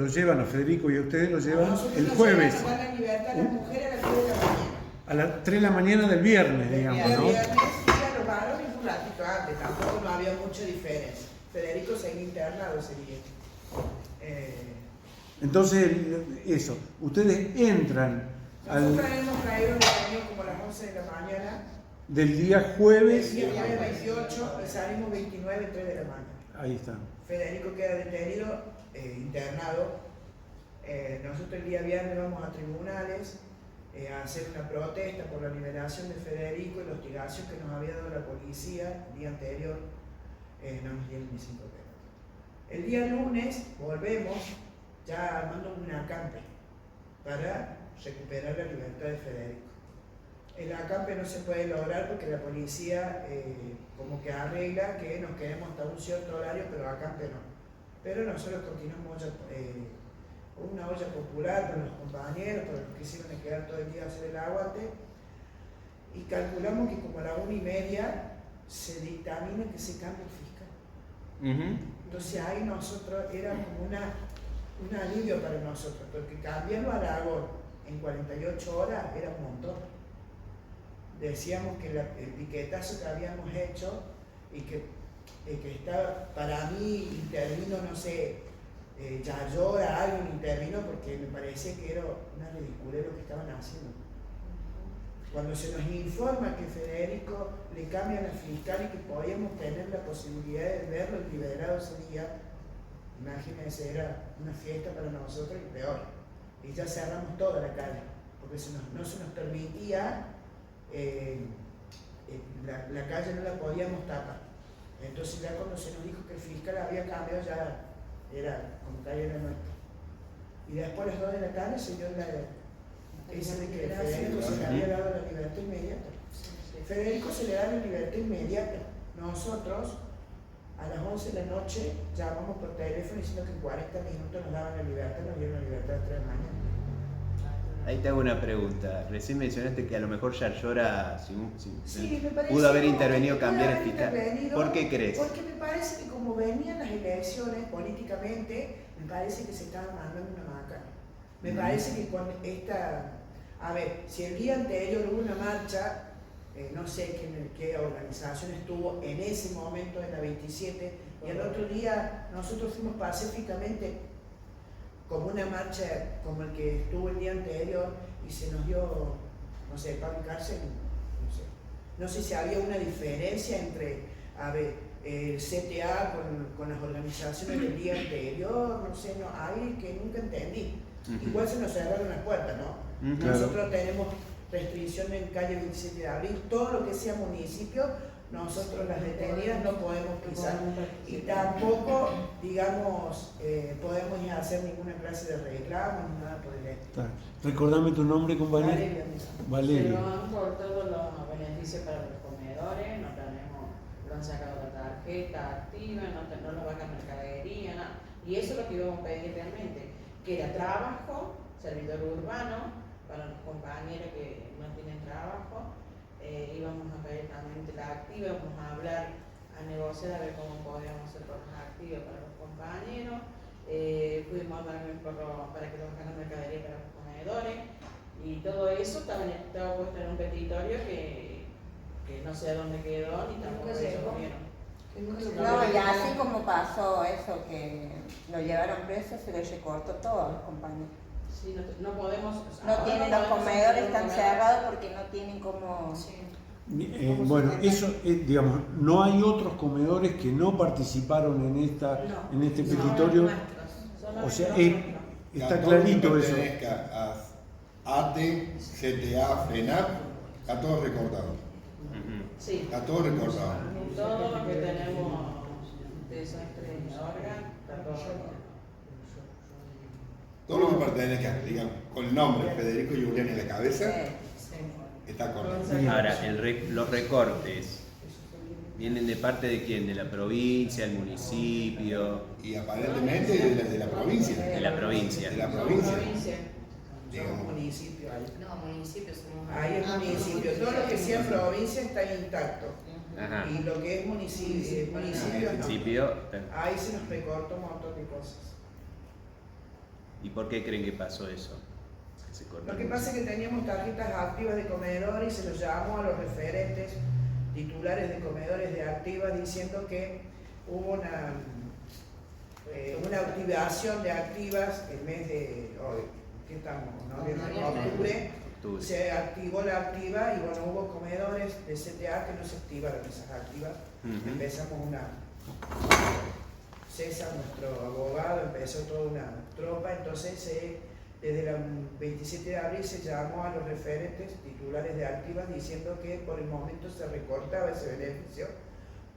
llevan, a Federico y a ustedes lo llevan el jueves. Nosotros nos llevan a libertad las mujeres a las 3 de la mañana. A las 3 de la mañana del viernes, digamos, El ¿no? viernes y a los varones un ratito antes, tampoco no había mucha diferencia. Federico seguía internado ese día. Entonces, eso, ustedes entran Nosotros hemos traído detenidos como a las 11 de la mañana. del día jueves. El día jueves 28 y salimos 29, 3 de la mañana. Ahí está. Federico queda detenido, internado. Nosotros el día viernes vamos a tribunales a hacer una protesta por la liberación de Federico y la hostigación que nos había dado la policía el día anterior. No nos dieron ni 5 pesos. El día lunes volvemos ya armando un acampe para recuperar la libertad de Federico. El acampe no se puede lograr porque la policía como que arregla que nos quedemos hasta un cierto horario, pero acampe no. Pero nosotros continuamos una olla popular para los compañeros, para los que quisieron quedar todo el día a hacer el aguante, y calculamos que como a la 1:30 se dictamina que se cambie el fiscal. Entonces ahí nosotros era como un alivio para nosotros, porque cambiarlo a Aragón en 48 horas era un montón. Decíamos que el piquetazo que habíamos hecho y que estaba, para mí intervino, no sé, Yayora, alguien intervino porque me parecía que era una ridiculez lo que estaban haciendo. Cuando se nos informa que Federico le cambian al fiscal y que podíamos tener la posibilidad de verlo liberado ese día, imagínense, era una fiesta para nosotros y peor. Y ya cerramos toda la calle, porque no se nos permitía, la calle no la podíamos tapar. Entonces ya cuando se nos dijo que el fiscal había cambiado, ya era como calle era nuestra. Y después a las 2 de la tarde se dio esa de que Federico se le había dado la libertad inmediata. Federico se le da la libertad inmediata. Nosotros a las 11 de la noche llamamos por teléfono diciendo que en 40 minutos nos daban la libertad, nos dieron la libertad a las 3 de la mañana. Ahí te hago una pregunta. Recién mencionaste que a lo mejor Yayora Sí, me parece pudo haber como intervenido, que cambiar el pudo haber fiscal. intervenido, ¿Por qué crees? Porque me parece que como venían las elecciones políticamente, me parece que se estaba mandando una macana. Me parece que con esta... A ver, si el día anterior hubo una marcha, no sé qué organización estuvo en ese momento en la 27, y el otro día nosotros fuimos pacíficamente como una marcha como el que estuvo el día anterior y se nos dio, no sé, Pablo Cárcel, no sé si había una diferencia entre, a ver, el CTA con las organizaciones del día anterior, no sé, no, ahí que nunca entendí. Igual se nos cerraron las puertas, ¿no? Nosotros tenemos restricción en calle 27 de abril, todo lo que sea municipio, nosotros las detenidas no podemos pisar. Y tampoco, digamos, podemos ir a hacer ninguna clase de reclamo ni nada por el estilo. Recordame tu nombre, compañero. Valeria. Se nos han cortado los beneficios para los comedores, no tenemos, lo han sacado la tarjeta activa, no nos bajan mercadería, nada. Y eso es lo que íbamos a pedir realmente, que era trabajo, servidor urbano, para los compañeros que no tienen trabajo. Íbamos a pedir también de la activa, íbamos a hablar, a negociar a ver cómo podíamos hacer cosas activas para los compañeros. Pudimos también para que los bajaran mercadería para los comedores, y todo eso estaba puesto en un petitorio que no sé a dónde quedó ni tampoco se comieron. No, y así como pasó eso, que lo llevaron preso, se les recortó todo a los compañeros. Sí, no podemos. No tienen los comedores, están cerrados porque no tienen como. Bueno, eso, digamos, no hay otros comedores que no participaron en este petitorio. O sea, está clarito eso. A ATE, CTA, FENAP, está todo recortado. Sí. Está todo recortado. Todo lo que tenemos de desastre de órgano, está todo recortado. Todo lo que pertenezca, digamos, con el nombre Federico Julián en la cabeza, está correcto. Ahora, los recortes vienen de parte de quién, de la provincia, del municipio. Y aparentemente de la provincia. De la provincia. De la provincia. Somos municipio ahí. No, municipios somos. Ahí es municipio. Todo lo que sea provincia está intacto. Ajá. Y lo que es municipio no. Municipio. Ahí se nos recorta un montón de cosas. ¿Y por qué creen que pasó eso? Se cortó. Lo que pasa es que teníamos tarjetas activas de comedores y se los llamó a los referentes titulares de comedores de activas diciendo que hubo una activación de activas el mes de hoy, que estamos, octubre, se activó la activa y bueno, hubo comedores de CTA que no se activaron esas activas. Empezamos César, nuestro abogado, empezó toda una tropa, entonces desde el 27 de abril se llamó a los referentes titulares de activas diciendo que por el momento se recortaba ese beneficio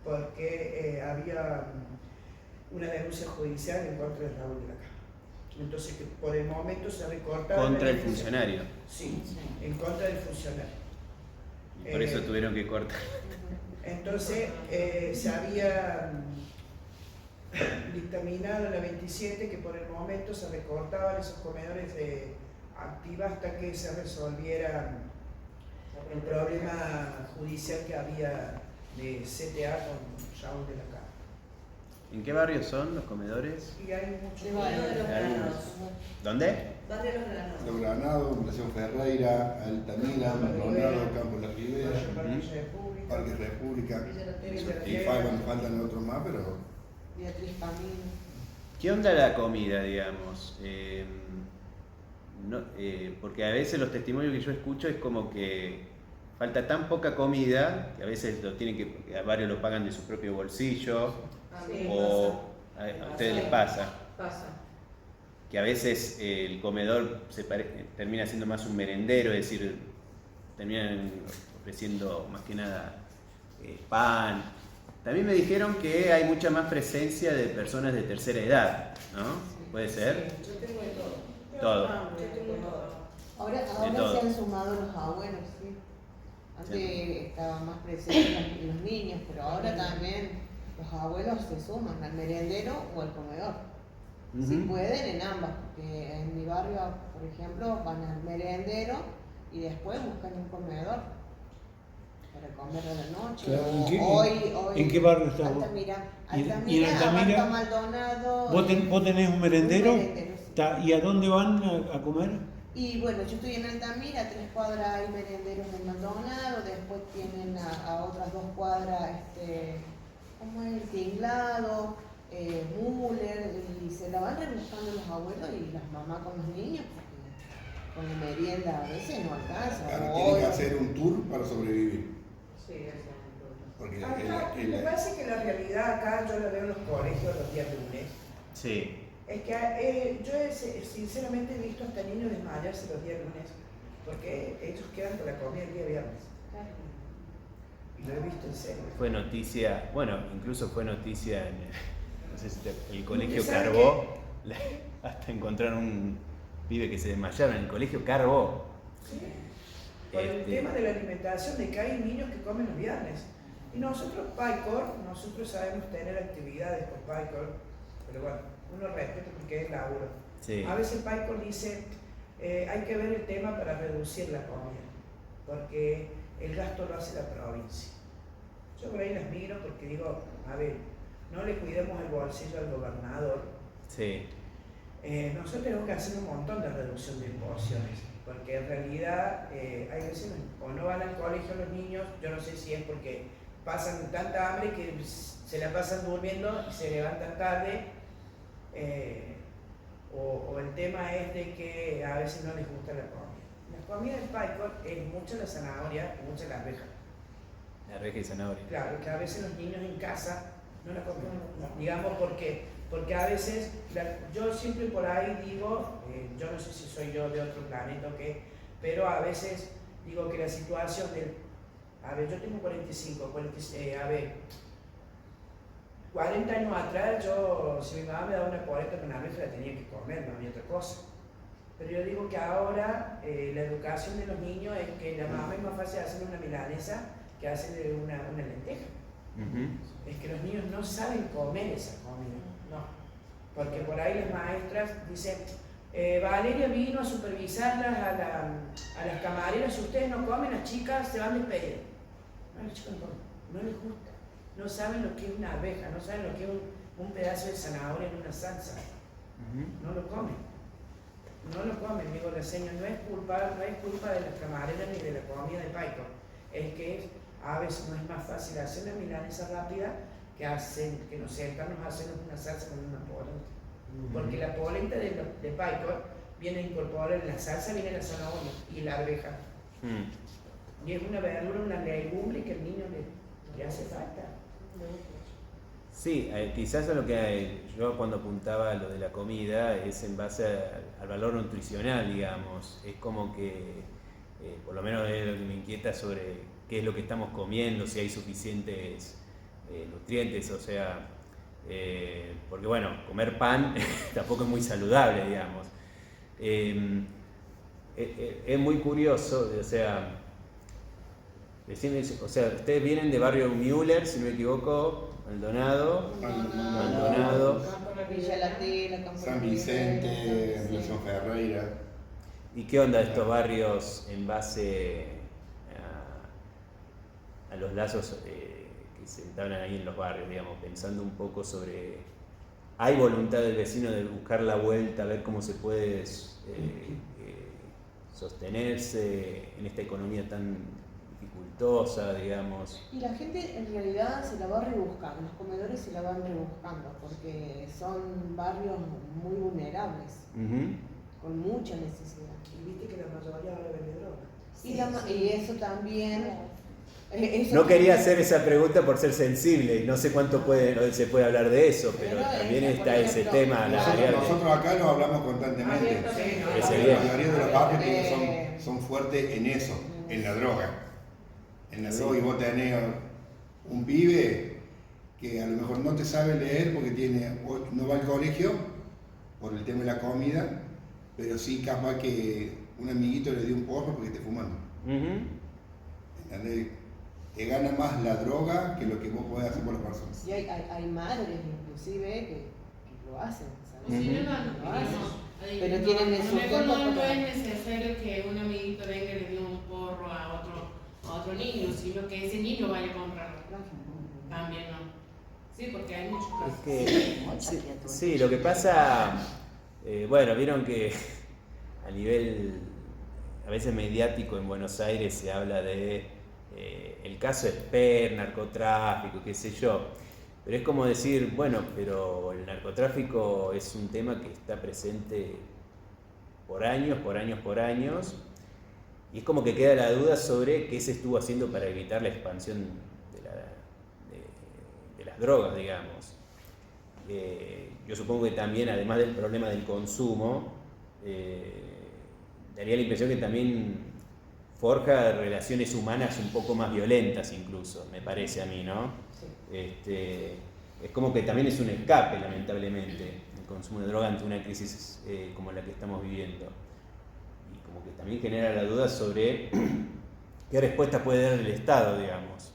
porque había una denuncia judicial en contra de Raúl de la Cámara. Entonces que por el momento se recortaba. ¿Contra el funcionario? Sí, en contra del funcionario. Y por eso tuvieron que cortar. Entonces se había dictaminado en la 27 que por el momento se recortaban esos comedores de activa hasta que se resolviera el problema judicial que había de CTA con Raúl de la Cámara. ¿En qué barrios son los comedores? Y hay muchos De Barrio de los Granados. ¿Dónde? Barrio de los Granados. Los Granados, Fundación Ferreira, Altamira, Maldonado, Campo La Ribera, Parque República. Y faltan otros más, pero. Beatriz Camino. ¿Qué onda la comida, digamos? Porque a veces los testimonios que yo escucho es como que falta tan poca comida que a veces a varios lo pagan de su propio bolsillo. Sí, O a ustedes les pasa. Pasa. Que a veces el comedor termina siendo más un merendero, es decir, terminan ofreciendo más que nada pan. También me dijeron que hay mucha más presencia de personas de tercera edad, ¿no? ¿Puede ser? Sí, yo tengo de todo. Todo. Yo tengo de todo. Ahora todo. se han sumado los abuelos, ¿sí? Antes estaba más presente los niños, pero ahora también los abuelos se suman al merendero o al comedor. Si pueden, en ambas, porque en mi barrio, por ejemplo, van al merendero y después buscan un comedor para comer a la noche. Claro, ¿en qué barrio estás vos? Altamira. ¿Y en Altamira, Altamira? Abarca Maldonado. ¿Vos tenés un merendero? Un merendero, sí. ¿Y a dónde van a comer? Y bueno, yo estoy en Altamira, a 3 cuadras hay merenderos en Maldonado, después tienen a otras 2 cuadras, ¿cómo es? El Tinglado, Müller, y se la van rebuscando los abuelos y las mamás con los niños, porque con la merienda a veces no alcanza. Claro, tienen que hacer un tour para sobrevivir. Sí, eso es importante. Porque Acá, me parece que la realidad acá, yo la veo en los colegios los días lunes, Sí. es que yo sinceramente he visto hasta niños desmayarse los días lunes, porque ellos quedan con la comida el día viernes. Y lo he visto en serio. Fue noticia, bueno, incluso fue noticia en no sé si el colegio ¿Sabe Carbó, hasta encontraron un pibe que se desmayaron en el colegio Carbó. Sí. Por el tema de la alimentación, de que hay niños que comen los viernes. Y nosotros, PAICOR, nosotros sabemos tener actividades con PAICOR, pero bueno, uno respeta porque es laburo. Sí. A veces PAICOR dice, Hay que ver el tema para reducir la comida, porque el gasto lo hace la provincia. Yo por ahí las miro porque digo, a ver, no le cuidemos el bolsillo al gobernador. Sí. Nosotros tenemos que hacer un montón de reducción de porciones, porque en realidad hay veces o no van al colegio los niños, yo no sé si es porque pasan tanta hambre que se la pasan durmiendo y se levantan tarde, o el tema es de que a veces no les gusta la comida. La comida del Paicor es mucha la zanahoria y mucha la arveja. La arveja y zanahoria. Claro, que a veces los niños en casa no la comen, digamos, porque a veces, yo siempre por ahí digo, yo no sé si soy yo de otro planeta o qué, pero a veces digo que la situación a ver, yo tengo 45, 40 años atrás, si mi mamá me daba una polenta con arveja la tenía que comer, no había otra cosa. Pero yo digo que ahora la educación de los niños es que la mamá es más fácil hacer una milanesa que hacerle una lenteja. Es que los niños no saben comer esa comida, no. Porque por ahí las maestras dicen, Valeria vino a supervisarlas a las camareras, si ustedes no comen, las chicas se van despedidas. No, las chicas no comen, no les gusta. No saben lo que es una arveja, no saben lo que es un pedazo de zanahoria en una salsa. No lo comen. No lo comen, digo, la señora, no es culpa de las camareras ni de la comida de Paicor. Es que a veces no es más fácil hacer una milanesa rápida que nos sentarnos a hacernos una salsa con una polenta. Porque la polenta de Paicor viene a incorporar en la salsa, viene la zanahoria y la arveja. Y es una verdura, una legumbre que al niño le hace falta. Sí, quizás lo que yo cuando apuntaba a lo de la comida es en base al valor nutricional, digamos. Es como que, por lo menos es lo que me inquieta sobre qué es lo que estamos comiendo, si hay suficientes nutrientes, o sea, porque bueno, comer pan tampoco es muy saludable, digamos. Es muy curioso, o sea, ustedes vienen de barrio Müller, si no me equivoco, Maldonado, Villa La Tela, San Vicente, Revolución Ferreira. ¿Y qué onda estos barrios en base a los lazos que se entablan ahí en los barrios, digamos, pensando un poco sobre... ¿Hay voluntad del vecino de buscar la vuelta, a ver cómo se puede sostenerse en esta economía tan dificultosa, digamos? Y la gente en realidad se la va rebuscando, los comedores se la van rebuscando, porque son barrios muy vulnerables, con mucha necesidad. Y viste que la mayoría ahora vende droga. Y eso también... No quería hacer esa pregunta por ser sensible, y no sé cuánto se puede hablar de eso, pero también está ese tema. Nosotros acá lo hablamos constantemente. La mayoría de los barrios son fuertes en eso, en la droga. En la droga, y vos tenés un pibe que a lo mejor no te sabe leer porque no va al colegio por el tema de la comida, pero sí capaz que un amiguito le dio un porro porque esté fumando. ¿Entendés? Te gana más la droga que lo que vos podés hacer por las personas. Y hay madres inclusive que lo hacen, ¿sabes? Sí, lo hacen. Pero tienen el soporte. No es necesario que un amiguito venga y le dé un porro a otro niño, sino que ese niño vaya a comprarlo. También no. Sí, porque hay muchos casos. Sí, lo que pasa, bueno, vieron que a nivel a veces mediático en Buenos Aires se habla de el caso Esper, narcotráfico, qué sé yo, pero es como decir, bueno, pero el narcotráfico es un tema que está presente por años, y es como que queda la duda sobre qué se estuvo haciendo para evitar la expansión de las drogas, digamos. Yo supongo que también, además del problema del consumo, daría la impresión que también forja relaciones humanas un poco más violentas incluso, me parece a mí, ¿no? Es como que también es un escape, lamentablemente, el consumo de droga ante una crisis como la que estamos viviendo. Y como que también genera la duda sobre qué respuesta puede dar el Estado, digamos.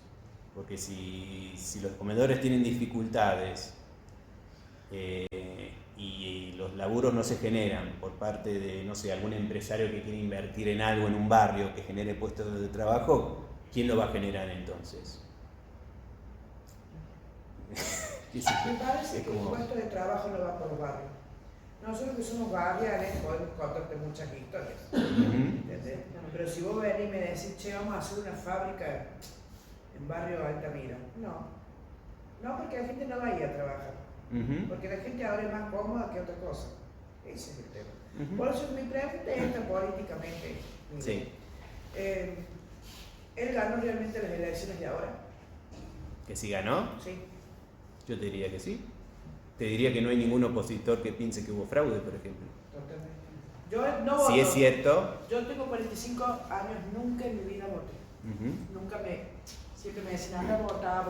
Porque si los comedores tienen dificultades y los laburos no se generan por parte de, no sé, algún empresario que quiere invertir en algo en un barrio que genere puestos de trabajo, ¿quién lo va a generar entonces? Me parece que el puesto de trabajo no va por barrio. Nosotros que somos barriales podemos contarte muchas historias. ¿Entendés? Pero si vos venís y me decís, che, vamos a hacer una fábrica en barrio Altamira. No, porque la gente no va a ir a trabajar. Porque la gente ahora es más cómoda que otra cosa. Ese es el tema. Por eso mi pregunta es esta políticamente. Sí. ¿Él ganó realmente las elecciones de ahora? ¿Que sí ganó? Sí. Yo te diría que sí. Te diría que no hay ningún opositor que piense que hubo fraude, por ejemplo. Totalmente. Yo no voto. Si es cierto. Yo tengo 45 años, nunca en mi vida voté. Nunca siempre me decían, anda a votar,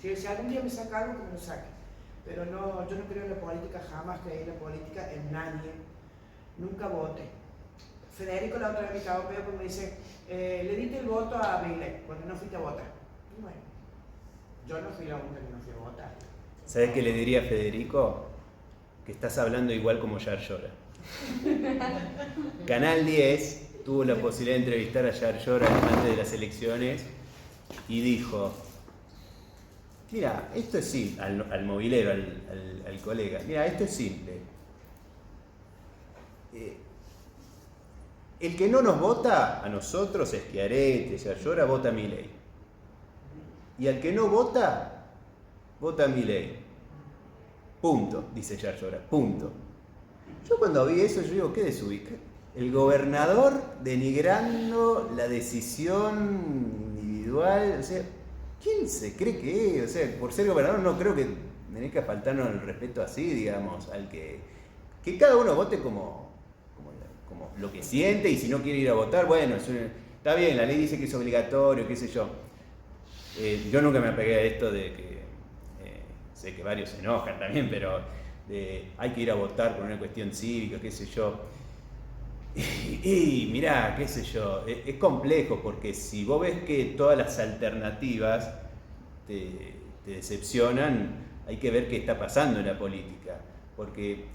si algún día me saca algo, que me lo saque. Pero no, yo no creo en la política, jamás creí en la política, en nadie. Nunca voté. Federico la otra vez me cagó pedo porque me dice, le diste el voto a Milei cuando no fuiste a votar. Y bueno, yo no fui la única que no fui a votar. ¿Sabes qué le diría a Federico? Que estás hablando igual como Yar Llora. Canal 10 tuvo la posibilidad de entrevistar a Yar Llora antes de las elecciones y dijo, mira, esto es simple, al movilero, al colega, mira, esto es simple. El que no nos vota a nosotros, Schiaretti, Yar Llora, vota a Milei. Y al que no vota, vota a Milei. Punto, dice Yar Llora, punto. Yo cuando vi eso, yo digo, ¿qué desubica? El gobernador denigrando la decisión individual, o sea, ¿quién se cree que es? O sea, por ser gobernador no creo que tenés que faltarnos el respeto así, digamos, al que cada uno vote como lo que siente, y si no quiere ir a votar, bueno, está bien, la ley dice que es obligatorio, qué sé yo. Yo nunca me apegué a esto de que, sé que varios se enojan también, pero hay que ir a votar por una cuestión cívica, qué sé yo. Y mirá, qué sé yo, es complejo, porque si vos ves que todas las alternativas te decepcionan, hay que ver qué está pasando en la política. Porque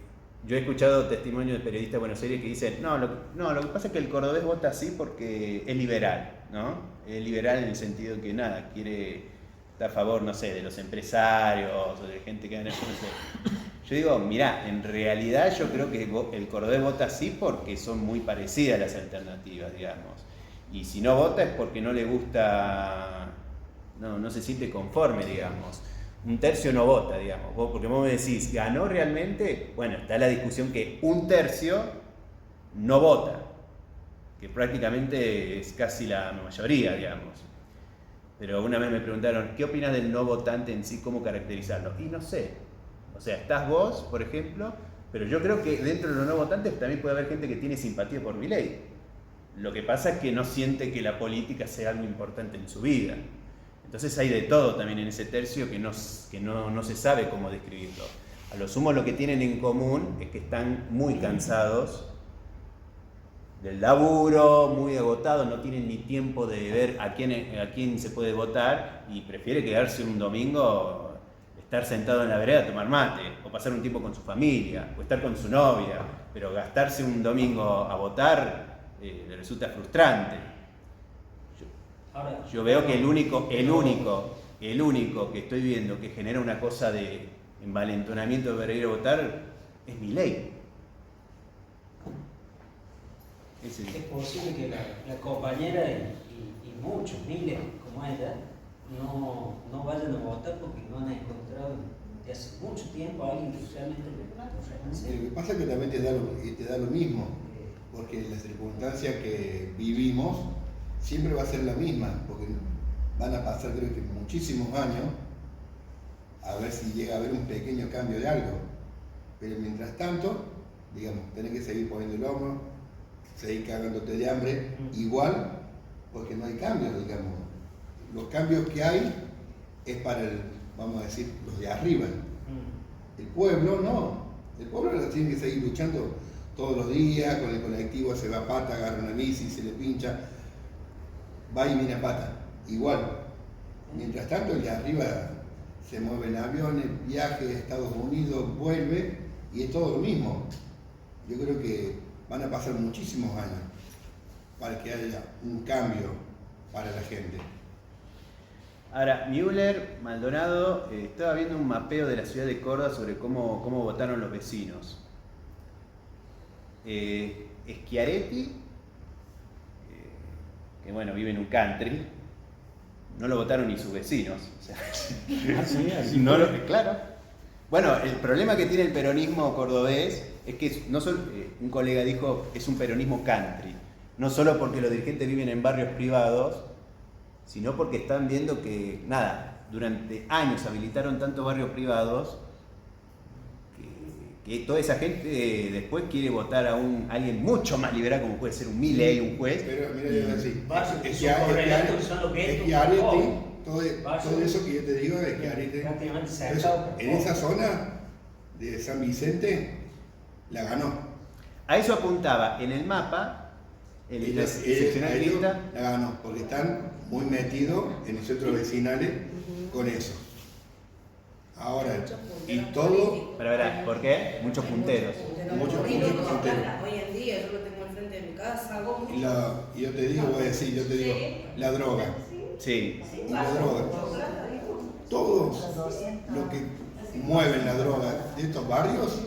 yo he escuchado testimonios de periodistas de Buenos Aires que dicen, no, lo que pasa es que el cordobés vota así porque es liberal, ¿no? Es liberal en el sentido que nada, está a favor, no sé, de los empresarios o de gente que gana, no sé. Yo digo, mirá, en realidad yo creo que el cordobés vota así porque son muy parecidas las alternativas, digamos. Y si no vota es porque no le gusta, no se siente conforme, digamos. Un tercio no vota, digamos. Porque vos me decís, ¿ganó realmente? Bueno, está la discusión que un tercio no vota, que prácticamente es casi la mayoría, digamos. Pero una vez me preguntaron, ¿qué opinas del no votante en sí? ¿Cómo caracterizarlo? Y no sé. O sea, estás vos, por ejemplo, pero yo creo que dentro de los no votantes también puede haber gente que tiene simpatía por Milei. Lo que pasa es que no siente que la política sea algo importante en su vida. Entonces hay de todo también en ese tercio que no se sabe cómo describirlo. A lo sumo lo que tienen en común es que están muy cansados del laburo, muy agotados, no tienen ni tiempo de ver a quién se puede votar y prefiere quedarse un domingo, estar sentado en la vereda a tomar mate, o pasar un tiempo con su familia, o estar con su novia, pero gastarse un domingo a votar le resulta frustrante. Yo veo que el único que estoy viendo que genera una cosa de envalentonamiento para ir a votar es Milei. Es posible que la compañera y muchos, miles como ella, no vayan a votar porque no han encontrado desde hace mucho tiempo a alguien que realmente lo que pasa es que también te da lo mismo, porque la circunstancia que vivimos siempre va a ser la misma, porque van a pasar creo que muchísimos años a ver si llega a haber un pequeño cambio de algo. Pero mientras tanto, digamos, tenés que seguir poniendo el hombro, seguir cagándote de hambre, igual, porque no hay cambios, digamos. Los cambios que hay es para vamos a decir, los de arriba. El pueblo no. El pueblo tiene que seguir luchando todos los días, con el colectivo se va a pata, agarra una bici, se le pincha, va y viene a pata. Igual. Mientras tanto, el de arriba se mueve en aviones, viaje a Estados Unidos, vuelve, y es todo lo mismo. Yo creo que van a pasar muchísimos años para que haya un cambio para la gente. Ahora, Müller, Maldonado, estaba viendo un mapeo de la ciudad de Córdoba sobre cómo votaron los vecinos. Schiaretti, que bueno, vive en un country, no lo votaron ni sus vecinos. O sea, así no claro. Bueno, el problema que tiene el peronismo cordobés es que no solo, un colega dijo, es un peronismo country, no solo porque los dirigentes viven en barrios privados, sino porque están viendo que, durante años habilitaron tantos barrios privados que toda esa gente después quiere votar a alguien mucho más liberal, como puede ser un Milei, un juez. Pero mira, yo así, es que todo eso que yo te digo es que Arete, en esa zona de San Vicente la ganó. A eso apuntaba en el mapa, la seccional quinta. La ganó, porque están muy metidos en los centros vecinales con eso. Ahora, y todo... Pero, ¿por qué? Muchos punteros. Muchos punteros. Hoy en día yo lo tengo enfrente de mi casa, hago mucho. Y yo te digo, la droga. Sí. Y la droga. Todos los que mueven la droga de estos barrios,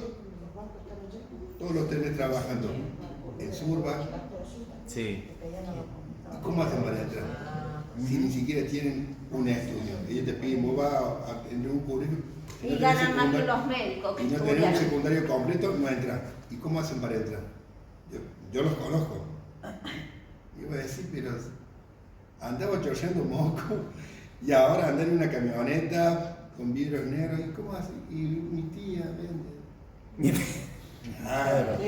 todos los tenés trabajando en Surba. Sí. ¿Y cómo hacen para entrar? Si ni siquiera tienen un estudio. Ellos te piden, vos vas a tener un currículum. Y ganan más que los médicos que y no estudian. tenés un secundario completo, no entran. ¿Y cómo hacen para entrar? Yo los conozco. Y voy a decir, pero andaba chorreando moco y ahora andar en una camioneta con vidrios negros. ¿Y cómo hace? Y mi tía vende.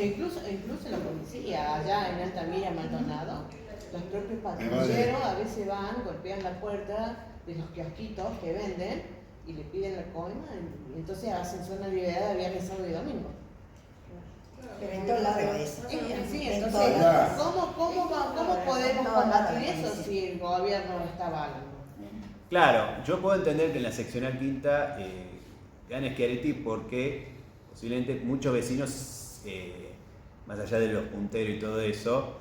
Incluso la policía, allá en Altamira, Maldonado, los propios patrulleros a veces van, golpean la puerta de los kiosquitos que venden y le piden la coima, y entonces hacen zona liberada de viernes, sábado y domingo. Pero en todos lados eso. Sí, entonces, ¿cómo podemos combatir eso si el gobierno no está avalando? Claro, yo puedo entender que en la seccional quinta gane Schiaretti porque posiblemente muchos vecinos, más allá de los punteros y todo eso,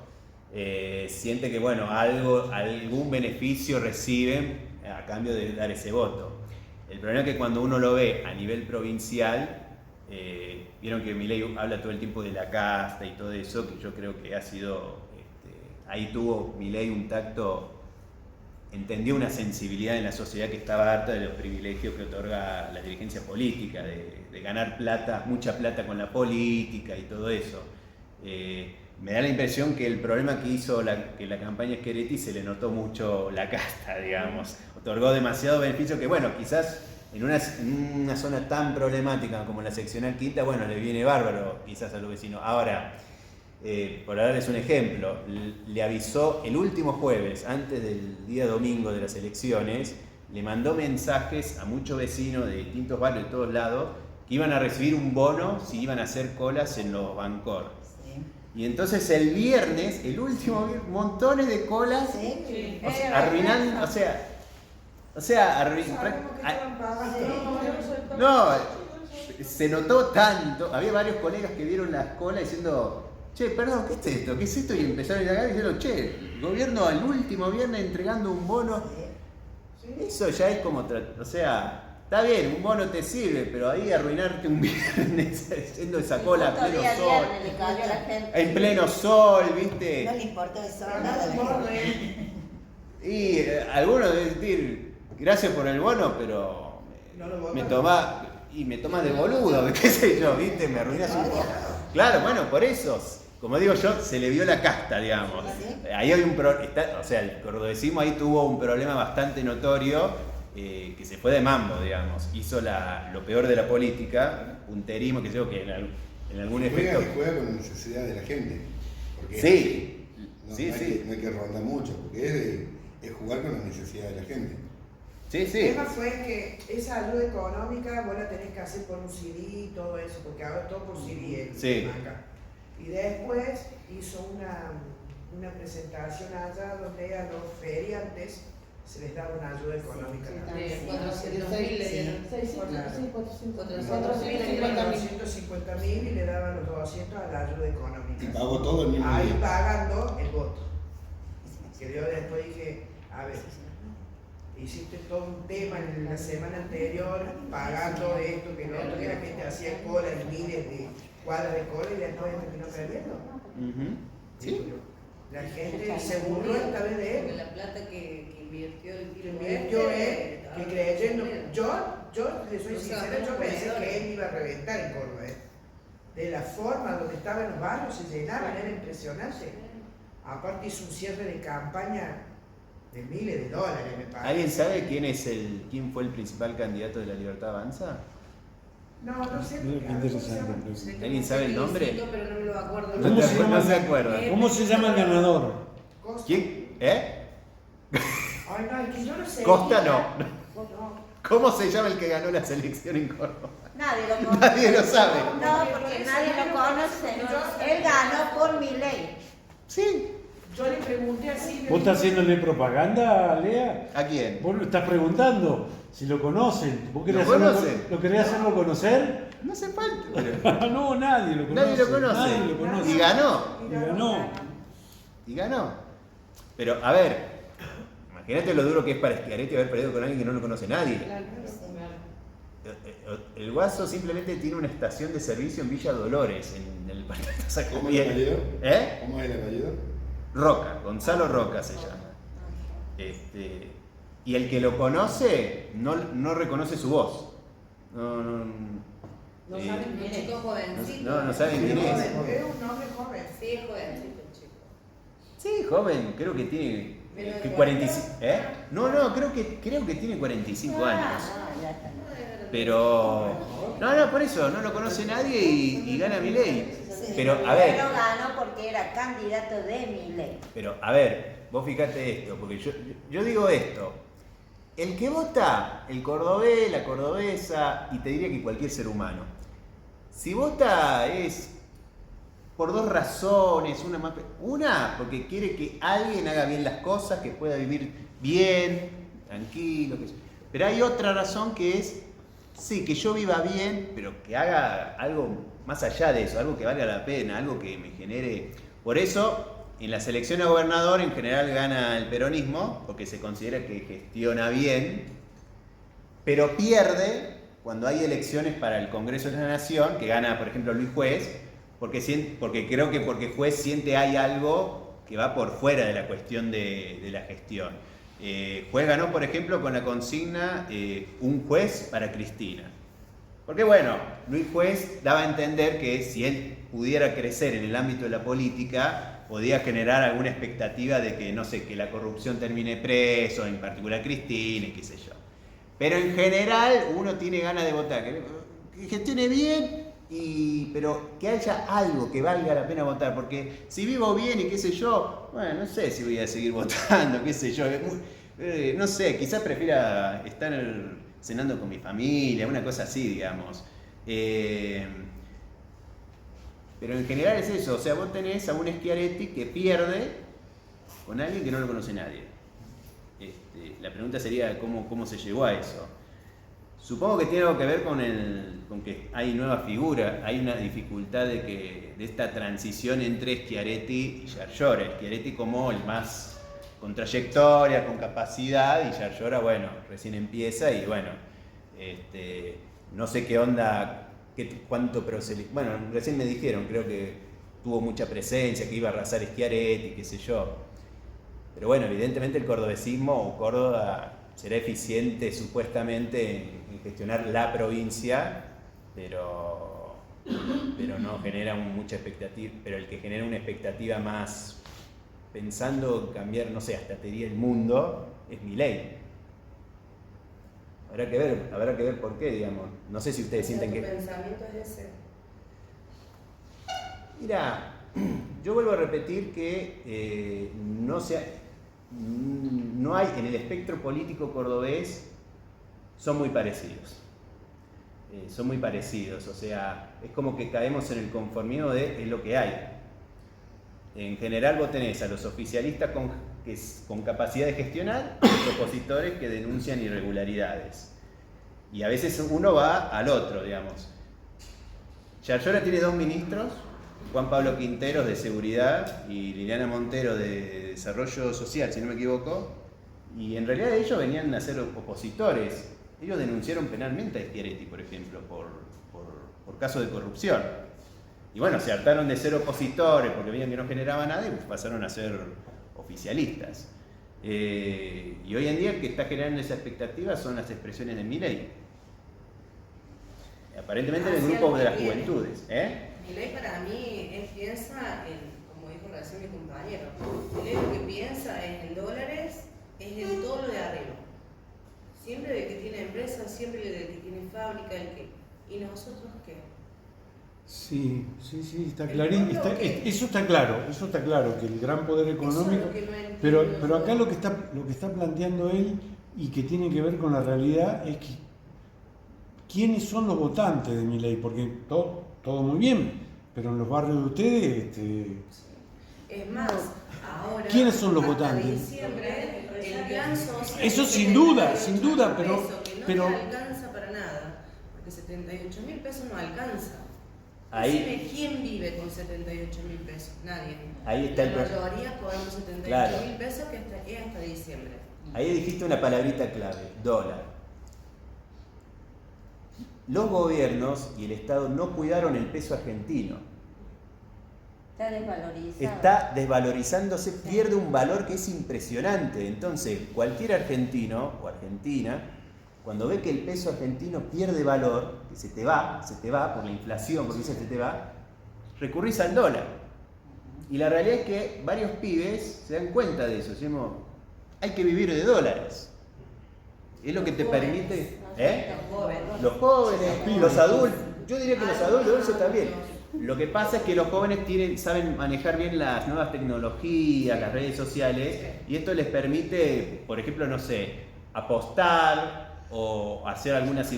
sienten que bueno, algún beneficio reciben a cambio de dar ese voto. El problema es que cuando uno lo ve a nivel provincial, vieron que Milei habla todo el tiempo de la casta y todo eso, que yo creo que ha sido, ahí tuvo Milei un tacto, entendió una sensibilidad en la sociedad que estaba harta de los privilegios que otorga la dirigencia política, de ganar plata, mucha plata con la política y todo eso. Me da la impresión que el problema que hizo que la campaña Schiaretti se le notó mucho la casta, digamos. Otorgó demasiado beneficio que, bueno, quizás en una zona tan problemática como la seccional quinta, bueno, le viene bárbaro quizás a los vecinos. Ahora, por darles un ejemplo, le avisó el último jueves, antes del día domingo de las elecciones, le mandó mensajes a muchos vecinos de distintos barrios de todos lados que iban a recibir un bono si iban a hacer colas en los Bancor. Y entonces el viernes, el último viernes, montones de colas, arruinando, no, se notó tanto, había varios colegas que vieron las colas diciendo, che, perdón, ¿qué es esto? ¿Qué es esto? Y empezaron a ir diciendo, che, el gobierno al último viernes entregando un bono, eso ya es como, o sea... Está bien, un bono te sirve, pero ahí arruinarte un viernes haciendo esa cola a pleno sol. En pleno sol, ¿viste? No le importa el sol, nada. Y algunos deben decir, gracias por el bono, pero me toma de boludo, qué sé yo, ¿viste? Me arruinas un poco. Claro, bueno, por eso, como digo yo, se le vio la casta, digamos. Ahí hay o sea, el cordobesismo ahí tuvo un problema bastante notorio. Que se fue de mambo, digamos, hizo lo peor de la política, punterismo, que yo que en algún efecto... Juega con la necesidad de la gente. Porque sí, no hay que rondar mucho, porque es jugar con la necesidad de la gente. Sí. El tema fue que esa ayuda económica vos la tenés que hacer por un CD y todo eso, porque ahora todo por CD. Acá. Y después hizo una presentación allá donde a los feriantes se les daba una ayuda económica. De también. 400.000 le dieron. 450.000 y le daban los 200 a la ayuda económica. Pagó todo el mismo Ahí día. pagando el voto. Que yo después dije, a ver, hiciste todo un tema en la semana anterior pagando esto, que lo otro, que la gente hacía cola en miles de cuadras de cola y después terminó perdiendo. Sí. La gente se burló esta vez de Porque él. la plata que invirtió el Que invirtió él, que creyendo. Yo le soy O sea, sincera, yo como pensé comedores. que él iba a reventar en Córdoba. De la forma donde estaban los barrios, se llenaban, era impresionante. Aparte hizo un cierre de campaña de miles de dólares, me parece. ¿Alguien sabe quién fue el principal candidato de la Libertad Avanza? No sé. Mira qué interesante. ¿Alguien sabe el nombre? Pero no me lo acuerdo. ¿Cómo se llama? No se acuerda. ¿Cómo se llama el ganador? Costa. ¿Quién? Ay, no, es que yo no sé. Costa no. ¿Cómo se llama el que ganó la selección en Córdoba? Nadie lo conoce. Nadie lo sabe. No, porque nadie lo conoce. Él ganó por Milei. Sí. Yo le pregunté así. ¿Vos estás haciéndole propaganda, Lea? ¿A quién? Vos lo estás preguntando si lo conocen. ¿Vos querés ¿Lo hacerlo, conocen? ¿Lo querés hacerlo conocer? No hace falta. Pero... No, nadie lo conoce. Nadie lo conoce. Nadie lo conoce. Y ganó. Y ganó. Y ganó. Pero, a ver, imagínate lo duro que es para Schiaretti haber perdido con alguien que no lo conoce nadie. El Guaso simplemente tiene una estación de servicio en Villa Dolores, en el Parque de ¿Cómo es el apellido? ¿Eh? ¿Cómo es el apellido? Roca, Gonzalo Roca se llama. Y el que lo conoce no reconoce su voz. No saben quién es. Un chico jovencito. No saben quién es. Es un hombre joven. Sí, es jovencito el chico. Sí, joven, creo que tiene Menos de 45. No, creo que tiene 45 años. Pero. No, por eso, no lo conoce nadie y gana Milei. Pero, a ver. Pero ganó porque era candidato de Milei. Pero, a ver, vos fijate esto, porque yo digo esto. El que vota, el cordobés, la cordobesa, y te diría que cualquier ser humano, si vota es por dos razones, una porque quiere que alguien haga bien las cosas, que pueda vivir bien, tranquilo, pero hay otra razón que es, sí, que yo viva bien, pero que haga algo más allá de eso, algo que valga la pena, algo que me genere. Por eso, en la selección a gobernador en general gana el peronismo, porque se considera que gestiona bien, pero pierde cuando hay elecciones para el Congreso de la Nación, que gana, por ejemplo, Luis Juez, porque creo que porque Juez siente hay algo que va por fuera de la cuestión de la gestión. Juez ganó, por ejemplo, con la consigna un juez para Cristina. Porque bueno, Luis Juez daba a entender que si él pudiera crecer en el ámbito de la política, podía generar alguna expectativa de que, no sé, que la corrupción termine preso, en particular Cristina y qué sé yo. Pero en general uno tiene ganas de votar, que gestione bien, pero que haya algo que valga la pena votar, porque si vivo bien y qué sé yo, bueno, no sé si voy a seguir votando, qué sé yo, no sé, quizás prefiera estar cenando con mi familia, una cosa así, digamos. Pero en general es eso, o sea, vos tenés a un Schiaretti que pierde con alguien que no lo conoce nadie. La pregunta sería cómo se llegó a eso. Supongo que tiene algo que ver con que hay nuevas figuras, hay una dificultad de esta transición entre Schiaretti y Yarlora. Schiaretti como el más con trayectoria, con capacidad, y Yarlora, bueno, recién empieza y bueno, no sé qué onda, cuánto, pero bueno, recién me dijeron, creo que tuvo mucha presencia, que iba a arrasar Schiaretti, qué sé yo. Pero bueno, evidentemente el cordobesismo o Córdoba será eficiente supuestamente en gestionar la provincia, pero no genera mucha expectativa. Pero el que genera una expectativa más pensando en cambiar, no sé, hasta te diría el mundo, es Milei. Habrá que ver por qué, digamos. No sé si ustedes sienten que... ¿Tu pensamiento es ese? Mira, yo vuelvo a repetir que no hay en el espectro político cordobés, son muy parecidos. O sea, es como que caemos en el conformismo de es lo que hay. En general vos tenés a los oficialistas con capacidad de gestionar y los opositores que denuncian irregularidades. Y a veces uno va al otro, digamos. Yarlora tiene 2 ministros, Juan Pablo Quinteros de Seguridad y Liliana Montero de Desarrollo Social, si no me equivoco, y en realidad ellos venían a ser opositores. Ellos denunciaron penalmente a Schiaretti, por ejemplo, por casos de corrupción. Y bueno, se hartaron de ser opositores porque veían que no generaba nada y pasaron a ser oficialistas. Y hoy en día el que está generando esa expectativa son las expresiones de Milei. Aparentemente en el grupo de las juventudes. Milei para mí, él piensa en, como dijo recién mi compañero, Milei lo que piensa es en dólares, es en todo lo de arriba. Siempre de que tiene empresa, siempre de que tiene fábrica, el que. ¿Y nosotros qué? Sí, está clarísimo. Eso está claro, que el gran poder económico. Pero acá lo que está planteando él y que tiene que ver con la realidad es que quiénes son los votantes de Milei, porque todo muy bien, pero en los barrios de ustedes. Es más, ahora. ¿Quiénes son los votantes? Diciembre, el plan social. Eso sin duda, Que no te alcanza para nada, porque 78.000 pesos no alcanza. Dime, ¿quién vive con 78.000 pesos? Nadie. Ahí está la mayoría cobramos 78.000 pesos que es hasta diciembre. Ahí dijiste una palabrita clave, dólar. Los gobiernos y el Estado no cuidaron el peso argentino. Está desvalorizado. Está desvalorizándose, pierde un valor que es impresionante. Entonces, cualquier argentino o argentina, cuando ve que el peso argentino pierde valor, que se te va por la inflación, porque se te va, recurrís al dólar. Y la realidad es que varios pibes se dan cuenta de eso. Decimos, hay que vivir de dólares. Es lo que te permite. Los jóvenes, los adultos. Yo diría que los adultos, eso también. Lo que pasa es que los jóvenes saben manejar bien las nuevas tecnologías, las redes sociales, y esto les permite, por ejemplo, no sé, apostar o hacer algunas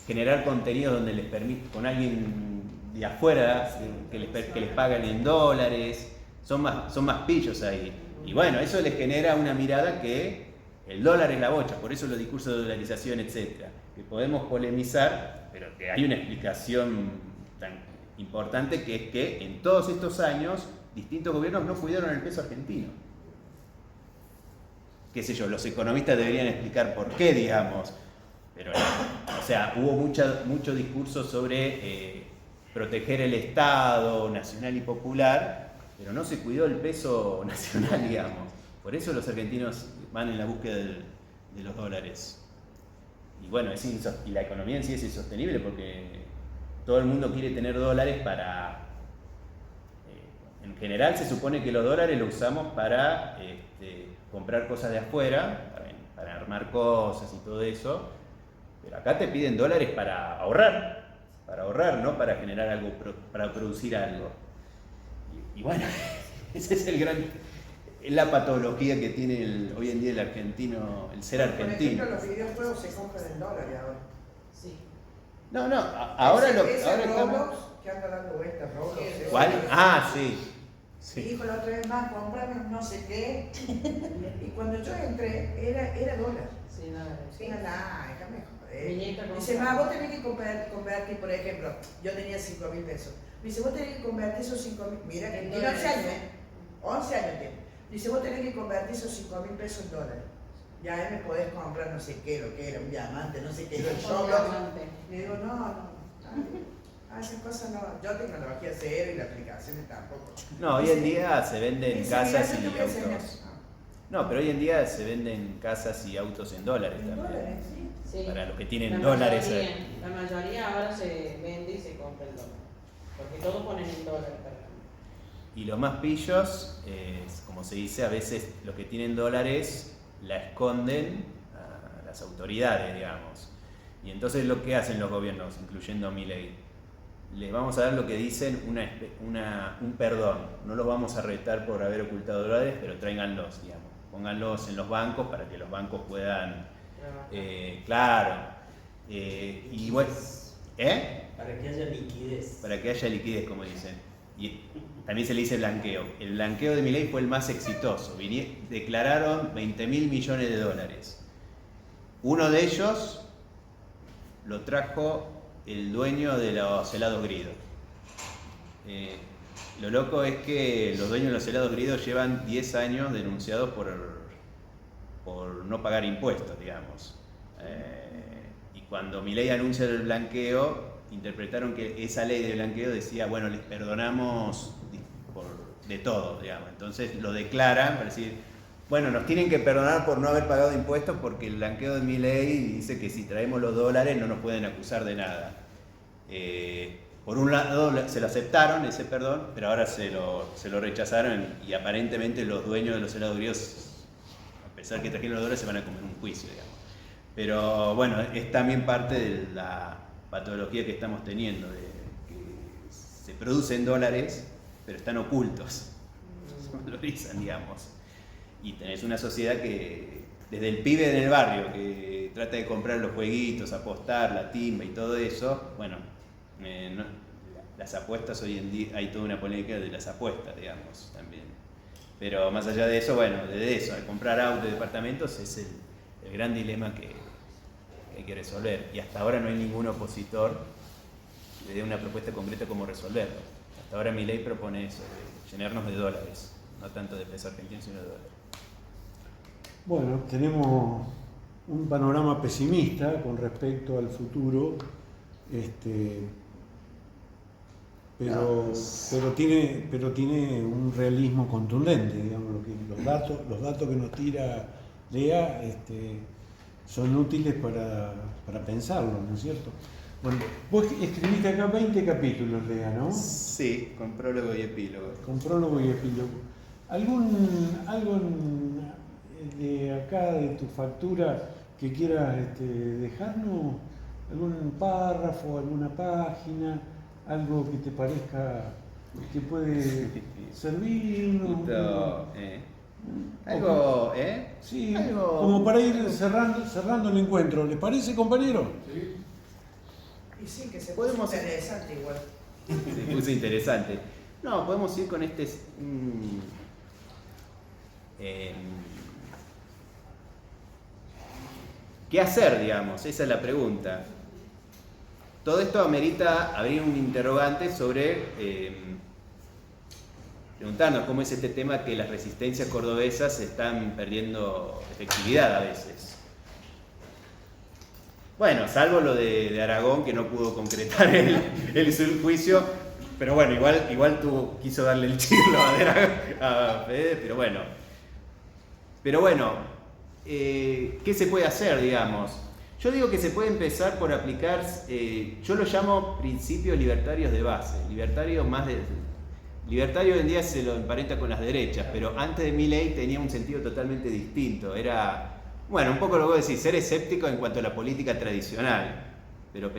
generar contenido donde les permite, con alguien de afuera, que les pagan en dólares, son más pillos ahí. Y bueno, eso les genera una mirada que el dólar es la bocha, por eso los discursos de dolarización, etcétera, que podemos polemizar, pero que hay una explicación tan importante, que es que en todos estos años distintos gobiernos no cuidaron el peso argentino. Qué sé yo, los economistas deberían explicar por qué, digamos, pero o sea, hubo mucho discurso sobre proteger el Estado nacional y popular, pero no se cuidó el peso nacional, digamos. Por eso los argentinos van en la búsqueda de los dólares. Y bueno, y la economía en sí es insostenible porque todo el mundo quiere tener dólares para... en general se supone que los dólares los usamos para comprar cosas de afuera, para armar cosas y todo eso, pero acá te piden dólares para ahorrar, no para generar algo, para producir algo. Y bueno, ese es la patología que tiene hoy en día el argentino, el ser argentino. Por ejemplo, los videojuegos se compran en dólares ahora. Sí. No, ahora estamos... Roblox, que anda dando vueltas, Roblox. ¿Cuál? Ah, sí. Mi hijo la otra vez más, comprame no sé qué. Y cuando yo entré, era dólar. Sí, dólares. Sí, déjame joder. Dice, Dice, vos tenés que convertir, por ejemplo, yo tenía 5.000 pesos. Dice, vos tenés que convertir esos 5.000, mira que tiene 11 años, 11 años tiene. Dice, vos tenés que convertir esos 5.000 pesos en dólares. Ya ahí me podés comprar no sé qué, lo que era, un diamante, no sé qué, lo Le digo, no. Esas cosas no. Yo tecnología cero y las aplicaciones tampoco. No, hoy en día se venden casas y autos. No, pero hoy en día se venden casas y autos en dólares también. Sí. Para los que tienen dólares. La mayoría ahora se vende y se compra el dólar. Porque todos ponen el dólar. Y los más pillos, como se dice, a veces los que tienen dólares la esconden a las autoridades, digamos. Y entonces lo que hacen los gobiernos, incluyendo Milei, les vamos a dar lo que dicen un perdón. No los vamos a retar por haber ocultado dólares, pero tráiganlos, digamos. Pónganlos en los bancos para que los bancos puedan... y bueno... Para que haya liquidez. Para que haya liquidez, como dicen. y también se le dice blanqueo. El blanqueo de Milei fue el más exitoso. Declararon 20.000 millones de dólares. Uno de ellos lo trajo el dueño de los helados Grido. Lo loco es que los dueños de los helados Grido llevan 10 años denunciados por no pagar impuestos, digamos. Y cuando Milei anuncia el blanqueo, interpretaron que esa ley de blanqueo decía, bueno, les perdonamos de todo, digamos. Entonces lo declaran para decir, bueno, nos tienen que perdonar por no haber pagado impuestos porque el blanqueo de Milei dice que si traemos los dólares no nos pueden acusar de nada. Por un lado se lo aceptaron ese perdón, pero ahora se lo rechazaron y aparentemente los dueños de los helados Gridos, a pesar que trajeron los dólares, se van a comer un juicio, digamos. Pero bueno, es también parte de la patología que estamos teniendo, de que se producen dólares, pero están ocultos, se valorizan, digamos. Y tenés una sociedad que, desde el pibe en el barrio, que trata de comprar los jueguitos, apostar, la timba y todo eso, bueno, las apuestas hoy en día, hay toda una polémica de las apuestas, digamos, también. Pero más allá de eso, bueno, de eso, al comprar autos y departamentos es el gran dilema que hay que resolver. Y hasta ahora no hay ningún opositor que dé una propuesta concreta cómo resolverlo. Hasta ahora Milei propone eso, de llenarnos de dólares, no tanto de peso argentino, sino de dólares. Bueno, tenemos un panorama pesimista con respecto al futuro, pero tiene un realismo contundente, digamos, los datos que nos tira Lea son útiles para pensarlo, ¿no es cierto? Bueno, vos escribiste acá 20 capítulos, Lea, ¿no? Sí, con prólogo y epílogo. Con prólogo y epílogo. ¿Algo de acá, de tu factura, que quieras dejarnos? ¿Algún párrafo, alguna página? ¿Algo que te parezca que puede servirnos? Algo, Sí, algo, como para ir cerrando el encuentro. ¿Les parece, compañero? Sí. Y sí, que se Podemos- puso interesante igual. se puso interesante. No, podemos ir con ¿qué hacer, digamos? Esa es la pregunta. Todo esto amerita abrir un interrogante sobre preguntarnos cómo es este tema que las resistencias cordobesas están perdiendo efectividad a veces. Bueno, salvo lo de Aragón, que no pudo concretar el juicio, pero bueno, igual quiso darle el chirlo a Fede, pero bueno. ¿Qué se puede hacer, digamos? Yo digo que se puede empezar por aplicar, yo lo llamo principios libertarios de base, libertario hoy en día se lo emparenta con las derechas, pero antes de Milei tenía un sentido totalmente distinto, era, bueno, un poco lo que voy a decir, ser escéptico en cuanto a la política tradicional, pero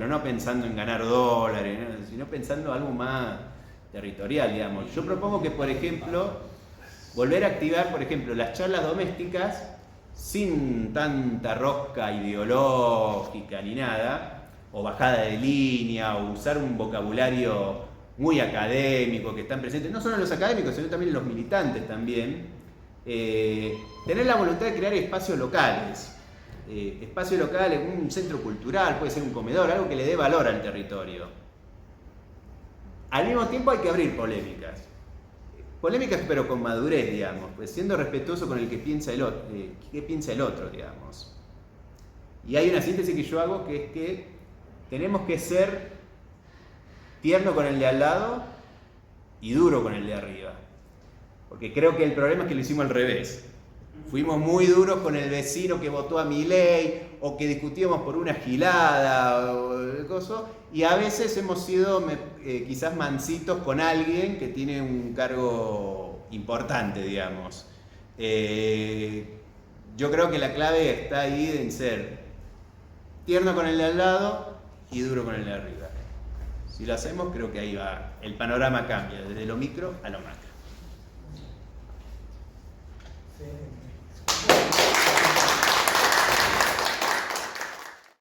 no pensando en ganar dólares, ¿no? Sino pensando algo más territorial, digamos. Yo propongo que, por ejemplo, volver a activar, por ejemplo, las charlas domésticas sin tanta rosca ideológica ni nada, o bajada de línea, o usar un vocabulario muy académico que están presentes, no solo los académicos, sino también los militantes también. Tener la voluntad de crear espacios locales, un centro cultural, puede ser un comedor, algo que le dé valor al territorio. Al mismo tiempo hay que abrir polémicas pero con madurez, digamos, pues siendo respetuoso con el que piensa el otro, digamos. Y hay una síntesis que yo hago, que es que tenemos que ser tierno con el de al lado y duro con el de arriba. Porque creo que el problema es que lo hicimos al revés. Fuimos muy duros con el vecino que votó a Milei o que discutíamos por una gilada o coso, y a veces hemos sido quizás mansitos con alguien que tiene un cargo importante, digamos. Yo creo que la clave está ahí en ser tierno con el de al lado y duro con el de arriba. Si lo hacemos, creo que ahí va, el panorama cambia, desde lo micro a lo macro.